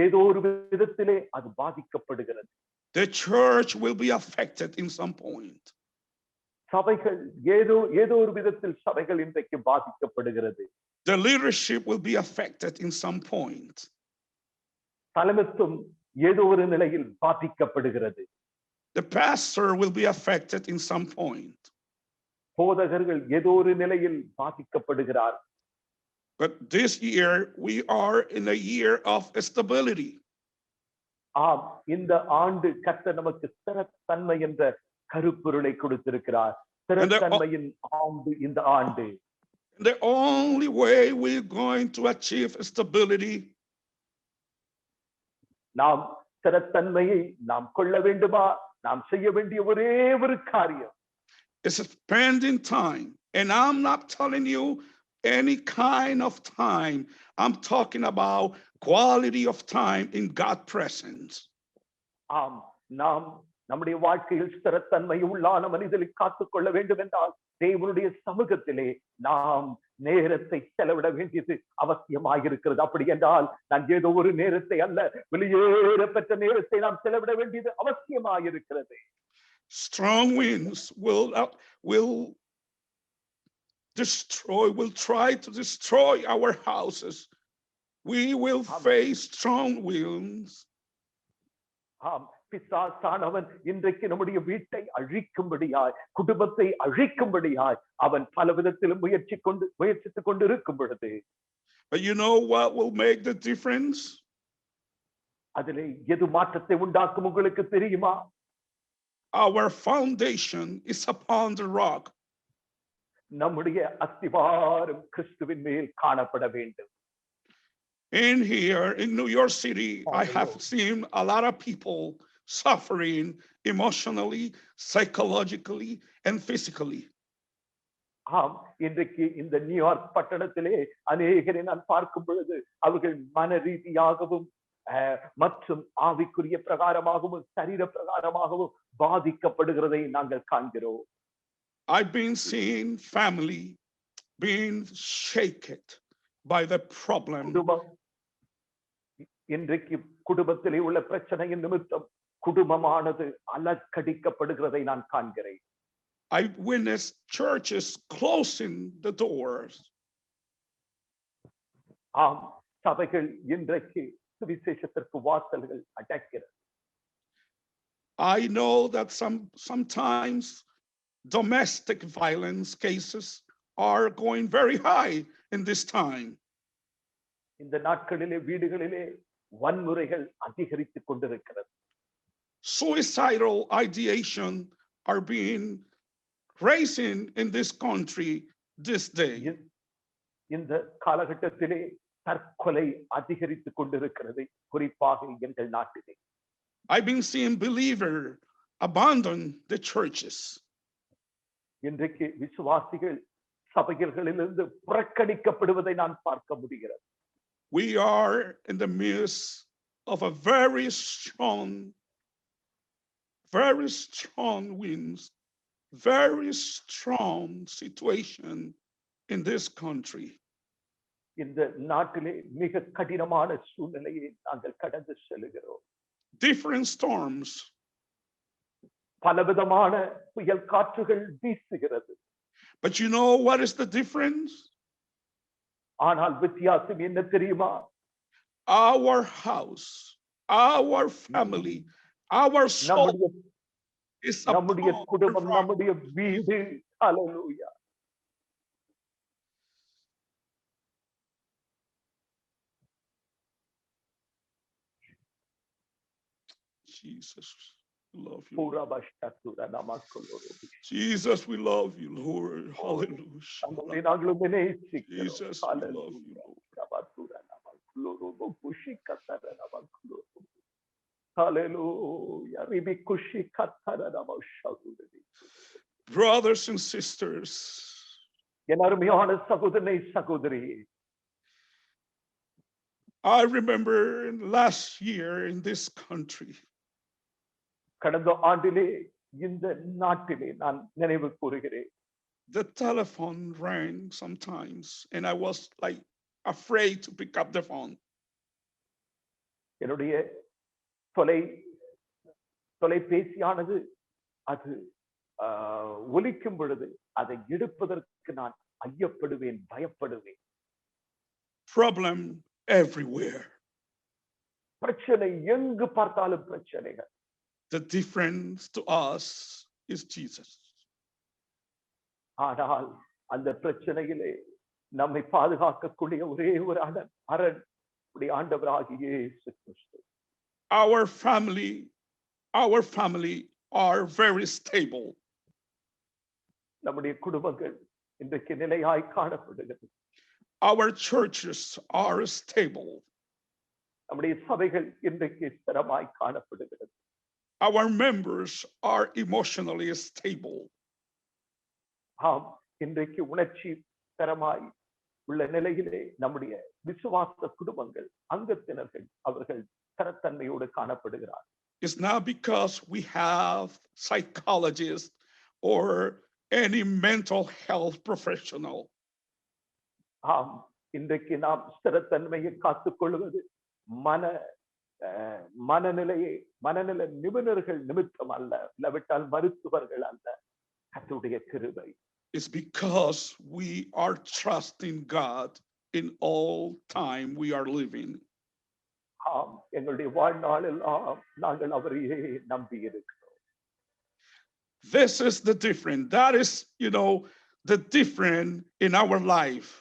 ஏதோ ஒரு விதத்திலே அது பாதிக்கப்படுகிறது. The church will be affected in some point. சபைகள் ஏதோ ஒரு விதத்தில் சபைகள் இன்றைக்கு பாதிக்கப்படுகிறது. The leadership will be affected in some point. தலைமைத்துவம் ஏதோ ஒரு நிலையில் பாதிக்கப்படுகிறது. The pastor will be affected in some point. போதகர்கள் ஏதோ ஒரு நிலையில் பாதிக்கப்படுகிறார். But this year we are in a year of stability. ஆம், இந்த ஆண்டு கர்த்தர் நமக்கு ஸ்திரத்தன்மை என்ற கருப்பொருளை கொடுத்திருக்கிறார். ஸ்திரத்தன்மையின் ஆண்டு இந்த ஆண்டு. The only way we're going to achieve stability நாம் ஸ்திரத்தன்மையை நாம் கொள்ள வேண்டுமா? நாம் செய்ய வேண்டிய ஒரே ஒரு காரியம் is spending time. And I'm not telling you any kind of time. I'm talking about quality of time in God's presence. ஆம், நாம் நம்முடைய வாழ்க்கையில் ஸ்திரத்தன்மை உள்ளான மனிதனை காத்துக்கொள்ள வேண்டும் என்றால் தேவனுடைய சமூகத்திலே நாம் நேரத்தை செலவிட வேண்டியது அவசியமாயிருக்கிறது. அப்படி என்றால் நான் ஏதோ ஒரு நேரத்தை அல்ல, வெளியேற பெற்ற நேரத்தை நாம் செலவிட வேண்டியது அவசியமாயிருக்கிறது. Strong winds will try to destroy our houses. We will face strong winds. ஆம், பிசாசானவன் இன்றைக்கு நம்முடைய வீட்டை அழிக்கும்படியாய், குடும்பத்தை அழிக்கும்படியாய் அவன் பல விதத்திலும் முயற்சித்துக் கொண்டு இருக்கும் பொழுது, But you know what will make the difference? அதிலே எது மாற்றத்தை உண்டாக்கும் உங்களுக்கு தெரியுமா? Our foundation is upon the rock. நம்முடைய அஸ்திவாரம் கிறிஸ்துவின் மேல் காணப்பட வேண்டும். In here in New York City, I have seen a lot of people suffering emotionally, psychologically, and physically. ஆம், இன்றைக்கு இந்த நியூயார்க் பட்டணத்திலே அநேகரை நான் பார்க்கும் பொழுது அவர்கள் மன ரீதியாகவும் மற்றும் ஆவிக்குரிய பிரகாரமாகவும் சரீர பிரகாரமாகவும் பாதிக்கப்படுகிறதை நாங்கள் காண்கிறோம். I've been seeing family being shaken by the problem. இன்றைக்கு குடும்பத்திலே உள்ள பிரச்சனையின் நிமித்தம் குடும்பமானது அலக்கடிக்கப்படுகிறதை நான் காண்கிறேன். I witnessed churches closing the doors. ஆம், சபைகள் இன்றைக்கு சுவிசேஷத்திற்கு வாசல்கள் அடைக்கிறது. I know that sometimes domestic violence cases are going very high in this time. இந்த நாட்களிலே வீடுகளிலே வன்முறைகள் அதிகரித்துக் கொண்டிருக்கிறது. Suicidal ideation are being raising in this country this day. இந்த காலகட்டத்திலே தற்கொலை அதிகரித்துக் கொண்டிருக்கிறது, குறிப்பாக எங்கள் நாட்டிலே. I've been seeing believers abandon the churches. இன்றைக்கு விசுவாசிகள் சபைகளிலிருந்து புறக்கணிக்கப்படுவதை நான் பார்க்க முடிகிறது. we are in the midst of a very strong winds, very strong situation in this country. இந்த நாட்டிலே மிக கடினமான சூழ்நிலையை நாங்கள் கடந்து செல்கிறோம். Different storms, பலவிதமான புயல் காற்றுகள் வீசுகிறது. but you know what is the difference? ஆனால் வித்தியாசம் என்ன தெரியுமா? Our house, our family, our soul is நம்முடைய upon குடும்பம், the rock. நம்முடைய வீடு, ஹல்லேலூயா, Jesus, we love you. பூராபஷ்டத்துர நமக்குள்ளோரு. Jesus, we love you, Lord. Hallelujah. நம்மை நாங்களும் நேசிக்கிறோம். Jesus, we love you, hallelujah. Lord. பிரபத்துர நமக்குள்ளோரு, குஷிக்கத்தர நமக்குள்ளோரு. Hallelujah. ரிபி குஷிக்கத்தர நமக்குள்ளோரு. Brothers and sisters, என் அருமையான சகோதரனை சகோதரி, I remember last year in this country, கடந்த ஆண்டிலே இந்த நாட்டிலே நான் நினைவு கூறுகிறேன். the telephone rang sometimes, and I was like afraid to pick up the phone. என்னுடைய தொலைபேசியானது அது ஒலிக்கும் பொழுது அதை எடுப்பதற்கு நான் ஐயப்படுவேன், பயப்படுவேன். Problem everywhere. பிரச்சனை, எங்கு பார்த்தாலும் பிரச்சனைகள். The difference to us is Jesus. ஆனால் அந்த பிரச்சனையிலே நம்மை பாதுகாக்கக்கூடிய ஒரே ஒரு அரண் உடைய ஆண்டவராகிய இயேசு கிறிஸ்து. Our family are very stable. நம்முடைய குடும்பங்கள் இன்றைக்கு நிலையாய் காணப்படுகிறது. Our churches are stable. நம்முடைய சபைகள் இன்றைக்கு ஸ்திரமாய் காணப்படுகிறது. Our members are emotionally stable. ஆம், இன்றைக்கு உணர்ச்சி தரமாய் உள்ள நிலையிலே நம்முடைய விசுவாச குடும்பங்கள், அங்கத்தினர்கள் அவர்கள் தரத்தன்மையோடு காணப்படுகிறார். It's not because we have psychologists or any mental health professional. ஆம், இன்றைக்கு நாம் ஸ்திரத்தன்மையை காத்துக் கொள்வது மனநில நிபுணர்கள் நிமித்தம் அல்ல, இல்லாவிட்டால் மருத்துவர்கள் அல்ல, கர்த்தருடைய கிருபை. It's because we are trusting God in all time we are living. ஆம், எங்களுடைய வாழ்நாளெல்லாம் நாங்கள் அவரையே நம்பி இருக்கிறோம். This is the difference. That is, the difference in our life.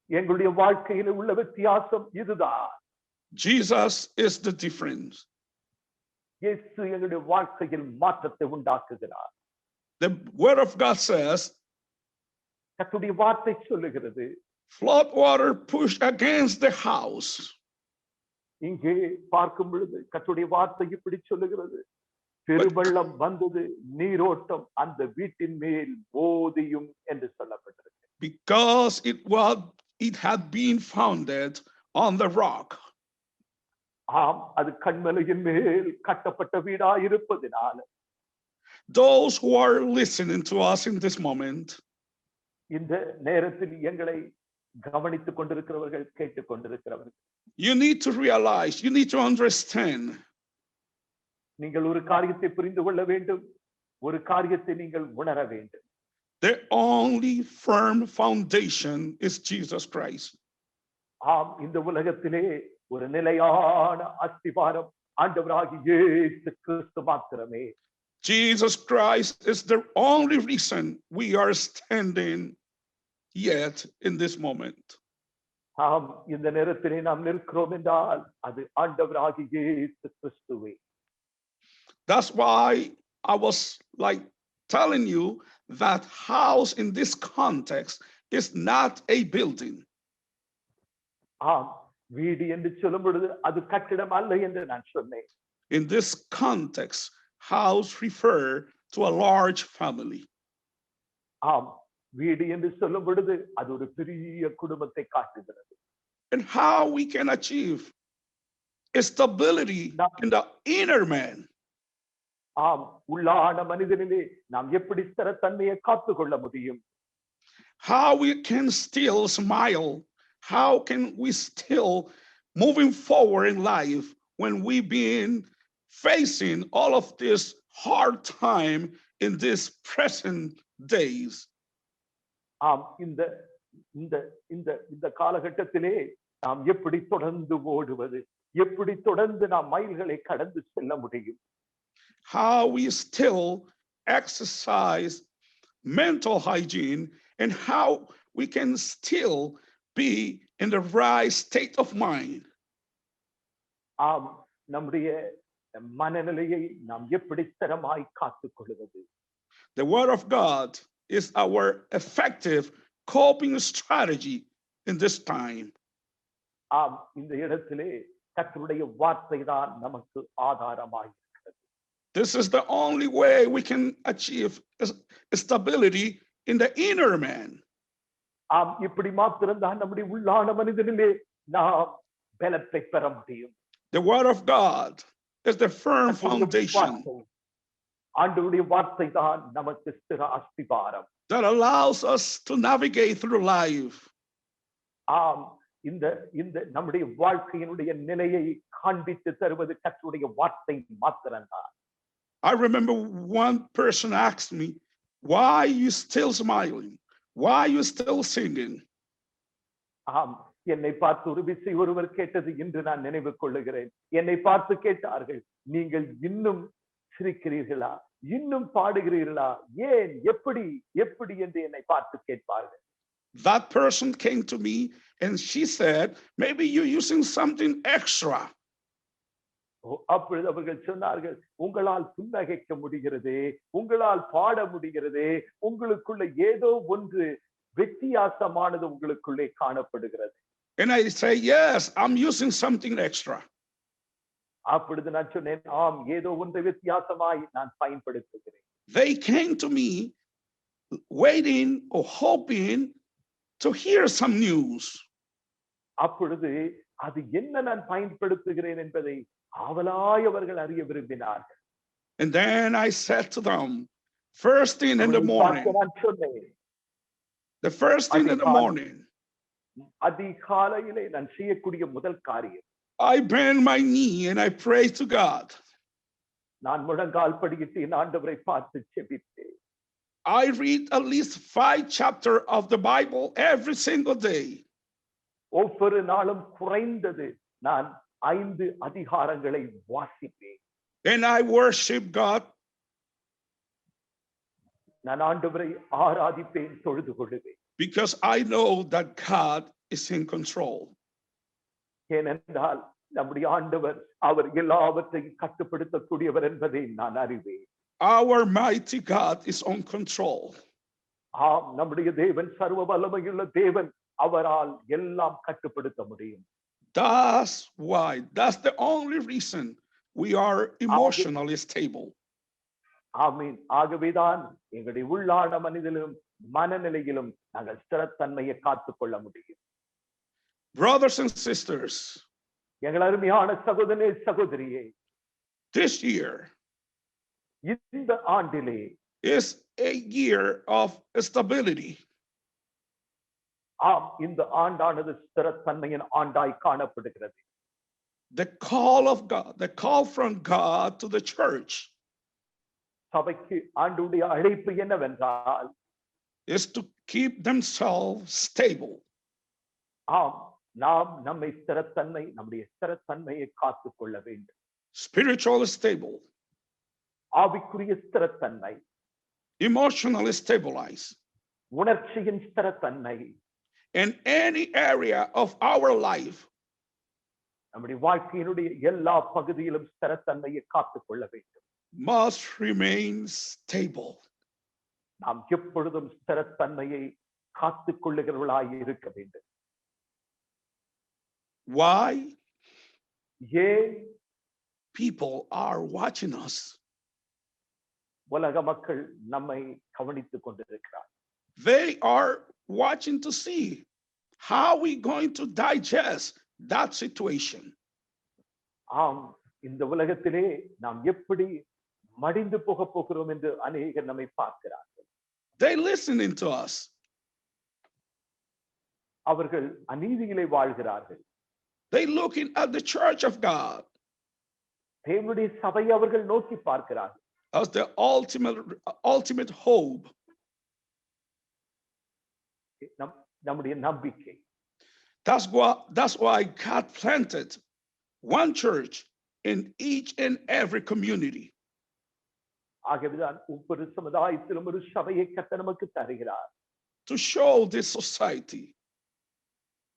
எங்களுடைய வாழ்க்கையில் உள்ள வித்தியாசம் இதுதான். Jesus is the difference. இயேசு எங்களுடைய வாழ்க்கையில் மாற்றத்தை உண்டாக்குகிறார். The word of God says, கர்த்தருடைய வார்த்தை சொல்லுகிறது, flood water pushed against the house. இங்கே பார்க்கும் பொழுது கர்த்தருடைய வார்த்தை இப்படி சொல்லுகிறது, பெருவெள்ளம் வந்தது, நீரோட்டம் அந்த வீட்டின் மேல் மோதியும் என்று சொல்லப்பட்டிருக்கு. Because it had been founded on the rock. ஆம், அது கன்மலையின் மேல் கட்டப்பட்ட வீடா இருப்பதினால Those who are listening to us in this moment, இந்த நேரத்தில் எங்களை கவனித்துக் கொண்டிருக்கிறவர்கள், கேட்டுக் கொண்டிருக்கிறவர்கள், you need to realize, you need to understand. நீங்கள் ஒரு காரியத்தை புரிந்து கொள்ள வேண்டும், ஒரு காரியத்தை நீங்கள் உணர வேண்டும். The only firm foundation is Jesus Christ. ஆம், இந்த உலகத்திலே ஒரு நிலையான அஸ்திவாரம் ஆண்டவராகிய இயேசு கிறிஸ்து மாத்திரமே. Jesus Christ is the only reason we are standing yet in this moment. ஆம், இந்த நேரத்திலே நாம் நிற்கிறோம் என்றால் அது ஆண்டவராகிய இயேசு கிறிஸ்துவே. That's why I was like telling you that house in this context is not a building. ஆம், வீடு என்று சொல்லும் பொழுது அது கட்டிடம் அல்ல என்று நான் சொன்னேன். In this context, house refer to a large family. ஆம், வீடு என்று சொல்லும் பொழுது அது ஒரு பெரிய குடும்பத்தை காட்டுகிறது. and how we can achieve stability in the inner man. ஆம், உள்ளான மனிதனிலே நாம் எப்படி ஸ்திரத்தன்மையை காத்துக்கொள்ள முடியும்? How we can still smile, how can we still moving forward in life when we've been facing all of this hard time in these present days. ஆம், இந்த இந்த இந்த இந்த காலகட்டத்திலே நாம் எப்படி தொடர்ந்து ஓடுவது, எப்படி தொடர்ந்து நாம் மைல்களை கடந்து செல்ல முடியும்? How we still exercise mental hygiene and how we can still be in the right state of mind. ஆம், நம்முடைய மனநிலையை நாம் எப்படி ஸ்திரமாய் காத்துக்கொள்வது? The word of God is our effective coping strategy in this time. ஆம், இந்த இடத்திலே கர்த்தருடைய வார்த்தை தான் நமக்கு ஆதாரமாய் இருக்கிறது. This is the only way we can achieve stability in the inner man. ஆம், இப்படி மாத்திரம்தான் நம்முடைய உள்ளான மனிதனிலே நாம் பலத்தை பெற முடியும். The word of God is the firm foundation ஆண்டவருடைய வார்த்தை தான் நமக்கு ஸ்திர அஸ்திபாரம் that allows us to navigate through life. ஆம், இந்த இந்த நம்முடைய வாழ்க்கையினுடைய நிலையை காண்பித்து தருவது கர்த்தருடைய வார்த்தை மாத்திரம்தான். I remember one person asked me, why are you still smiling? Why are you still singing? ஆம், என்னை பார்த்து ஒரு விசை ஒருவர் கேட்டது இன்று நான் நினைவு கொள்ளுகிறேன். என்னை பார்த்து கேட்டார்கள், நீங்கள் இன்னும் சிரிக்கிறீர்களா, இன்னும் பாடுகிறீர்களா, ஏன், எப்படி எப்படி என்று என்னை பார்த்து கேட்பார்கள். That person came to me and she said, maybe you're using something extra. அப்பொழுது அவர்கள் சொன்னார்கள், உங்களால் புன்னகைக்க முடிகிறதே, உங்களால் பாட முடிகிறதே, உங்களுக்குள்ள ஏதோ ஒன்று வித்தியாசமானது உங்களுக்குள்ளே காணப்படுகிறது. And I say, yes, I'm using something extra. அப்பொழுது நான் சொன்னேன், ஆம், ஏதோ ஒன்று வித்தியாசமாய் நான் பயன்படுத்துகிறேன். They came to me waiting or hoping to hear some news. அப்பொழுது அது என்ன நான் பயன்படுத்துகிறேன் என்பதை ஆவலாய் அவர்கள் அறிய விரும்பினார்கள். And then I said to them, first thing in the morning, நான் சொன்னேன், the first thing in the morning, அதிகாலையிலே நான் செய்யக்கூடிய முதல் காரியம், I bend my knee and I pray to God. நான் முழங்கால் படியிட்டு என் ஆண்டவரை பார்த்து ஜெபித்தேன். I read at least 5 chapters of the Bible every single day. ஒவ்வொரு நாளும் குறைந்தது நான் 5 அதிகாரங்களை வாசிப்பேன். And I worship God. நான் ஆண்டவரை ஆராதிப்பேன், தொழுது கொள்ளுவேன். Because I know that God is in control. ஏனென்றால் நம்முடைய ஆண்டவர் அவர் எல்லாவற்றையும் கட்டுப்படுத்தக்கூடியவர் என்பதை நான் அறிவேன். Our mighty God is on control. ஆம், நம்முடைய தேவன் சர்வ வல்லமையுள்ள தேவன், அவரால் எல்லாம் கட்டுப்படுத்த முடியும். That's the only reason we are emotionally stable. ஆமீன். ஆகவேதான் எங்களுடைய உள்ளான மனிதனிலும் மனநிலையிலும் நாங்கள் ஸ்திரத்தன்மையை காத்துக்கொள்ள முடியும். Brothers and sisters, எங்கள் அருமையான சகோதரனே, சகோதரியே, this year இந்த ஆண்டிலே is a year of stability. ஆம், இந்த ஆண்டானது ஸ்திரத்தன்மையின் ஆண்டாய் காணப்படுகிறது. The call of God, the call from God to the church சபைக்கு ஆண்டுடைய அழைப்பு என்னவென்றால், is to keep themselves stable. ஆம், நாம் நம்மை ஸ்திரத்தன்மை, நம்முடைய ஸ்திரத்தன்மையை காத்துக்கொள்ள வேண்டும். Spiritually stable, ஆவிக்குரிய ஸ்திரத்தன்மை, emotionally stabilized, உணர்ச்சியின் ஸ்திரத்தன்மை, in any area of our life. நம்முடைய வாழ்க்கையினுடைய எல்லா பகுதியிலும் ஸ்திரத்தன்மையை காத்துக்கொள்ள வேண்டும். Must remain stable. நாம் எப்பொழுதும் ஸ்திரத்தன்மையை காத்துக்கொள்ளுகிறவர்களாய் இருக்க வேண்டும். Why? ஏன்? People are watching us. உலக மக்கள் நம்மை கவனித்துக் கொண்டிருக்கிறார். They are watching to see How are we going to digest that situation? ஆம், இந்த உலகத்திலே நாம் எப்படி மடிந்து போக போகிறோம் என்று அநேகர் நம்மை பார்க்கிறார்கள். They listening to us. அவர்கள் அநீதியிலே வாழ்கிறார்கள். They looking at the church of God தேவனுடைய சபையை அவர்கள் நோக்கி பார்க்கிறார்கள். as the ultimate hope. நம்முடைய நம்பிக்கை. That's why God planted one church in each and every community. ஆகவேதான் ஒவ்வொரு சமுதாயத்திலும் ஒரு சபையை கர்த்தர் நமக்கு தருகிறார். To show this society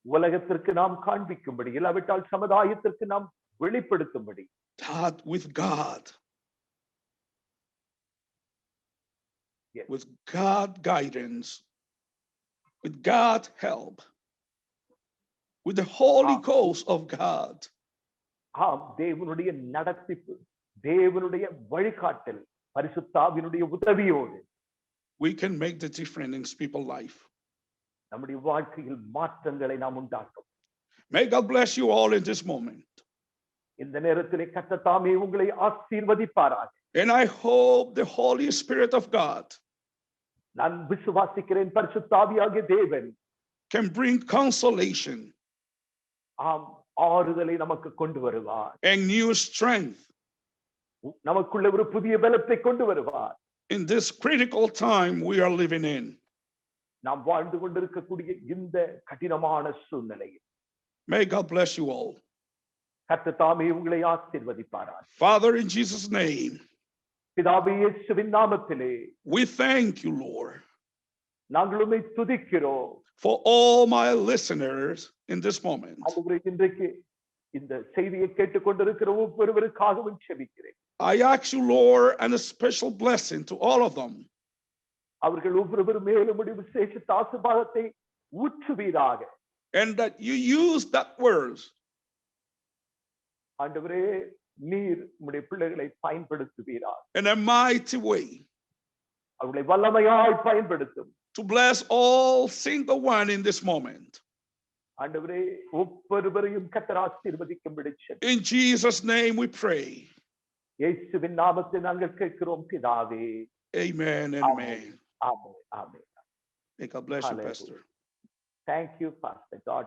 உலகத்திற்கு நாம் காண்பிக்கும்படி, இல்லாவிட்டால் சமுதாயத்திற்கு நாம் வெளிப்படுத்தும்படி, that with God, Yes. with God guidance, with God help, with the Holy Ghost of God, ஆம், தேவனுடைய நடத்திப்பு, தேவனுடைய வழிகாட்டல், பரிசுத்தாவினுடைய உதவியோடு we can make the difference in people's life. நம்முடைய வாழ்க்கையில் மாற்றங்களை நாம் உண்டாக்கும். May God bless you all in this moment. இந்த நேரத்திலே கர்த்தர் தாமே உங்களை ஆசீர்வதிப்பாராக. And I hope the Holy Spirit of God நான் விசுவாசிக்கிறேன் பரிசுத்தாவியாகிய தேவன் can bring consolation ஆம், ஆறுதலை நமக்கு கொண்டு வருவார். and new strength நமக்குள்ள ஒரு புதிய பலத்தை கொண்டு வருவார். in this critical time we are living in. நாம் வாழ்ந்து கொண்டிருக்கக்கூடிய இந்த கடினமான சூழ்நிலையில் May God bless you all. கர்த்தர் தாமே உங்களை ஆசீர்வதிப்பாராக. Father, in Jesus' name, பிதாவே இயேசுவின் நாமத்திலே we thank you, Lord, நாங்கள் உம்மை துதிக்கிறோம். for all my listeners in this moment. ஆண்டவரே, இன்றைக்கு இந்த செய்தியை கேட்டுக்கொண்டிருக்கிற ஒவ்வொருவருக்காகவும் செபிக்கிறேன். I ask you, Lord, and a special blessing to all of them. அவர்கள் ஒவ்வொருவரும் மேலும் ஒரு விசேஷ ஆசீர்வாதத்தை ஊற்றுவீராக. And that you use that words ஆண்டவரே, நீர் உம்முடைய பிள்ளைகளை பயன்படுத்துவீராக. in a mighty way அவர்களை வல்லமையாய் பயன்படுத்தும். to bless all single one in this moment. ஆண்டவரே, ஒவ்வொருவரையும் கர்த்தர் ஆசீர்வதிக்கும்படி செபிக்கிறேன். In Jesus' name we pray. இயேசுவின் நாமத்தில் நாங்கள் கேட்கிறோம் பிதாவே. Amen and amen. Amen, amen. May God bless you, Hallelujah. Pastor. Thank you, Pastor. God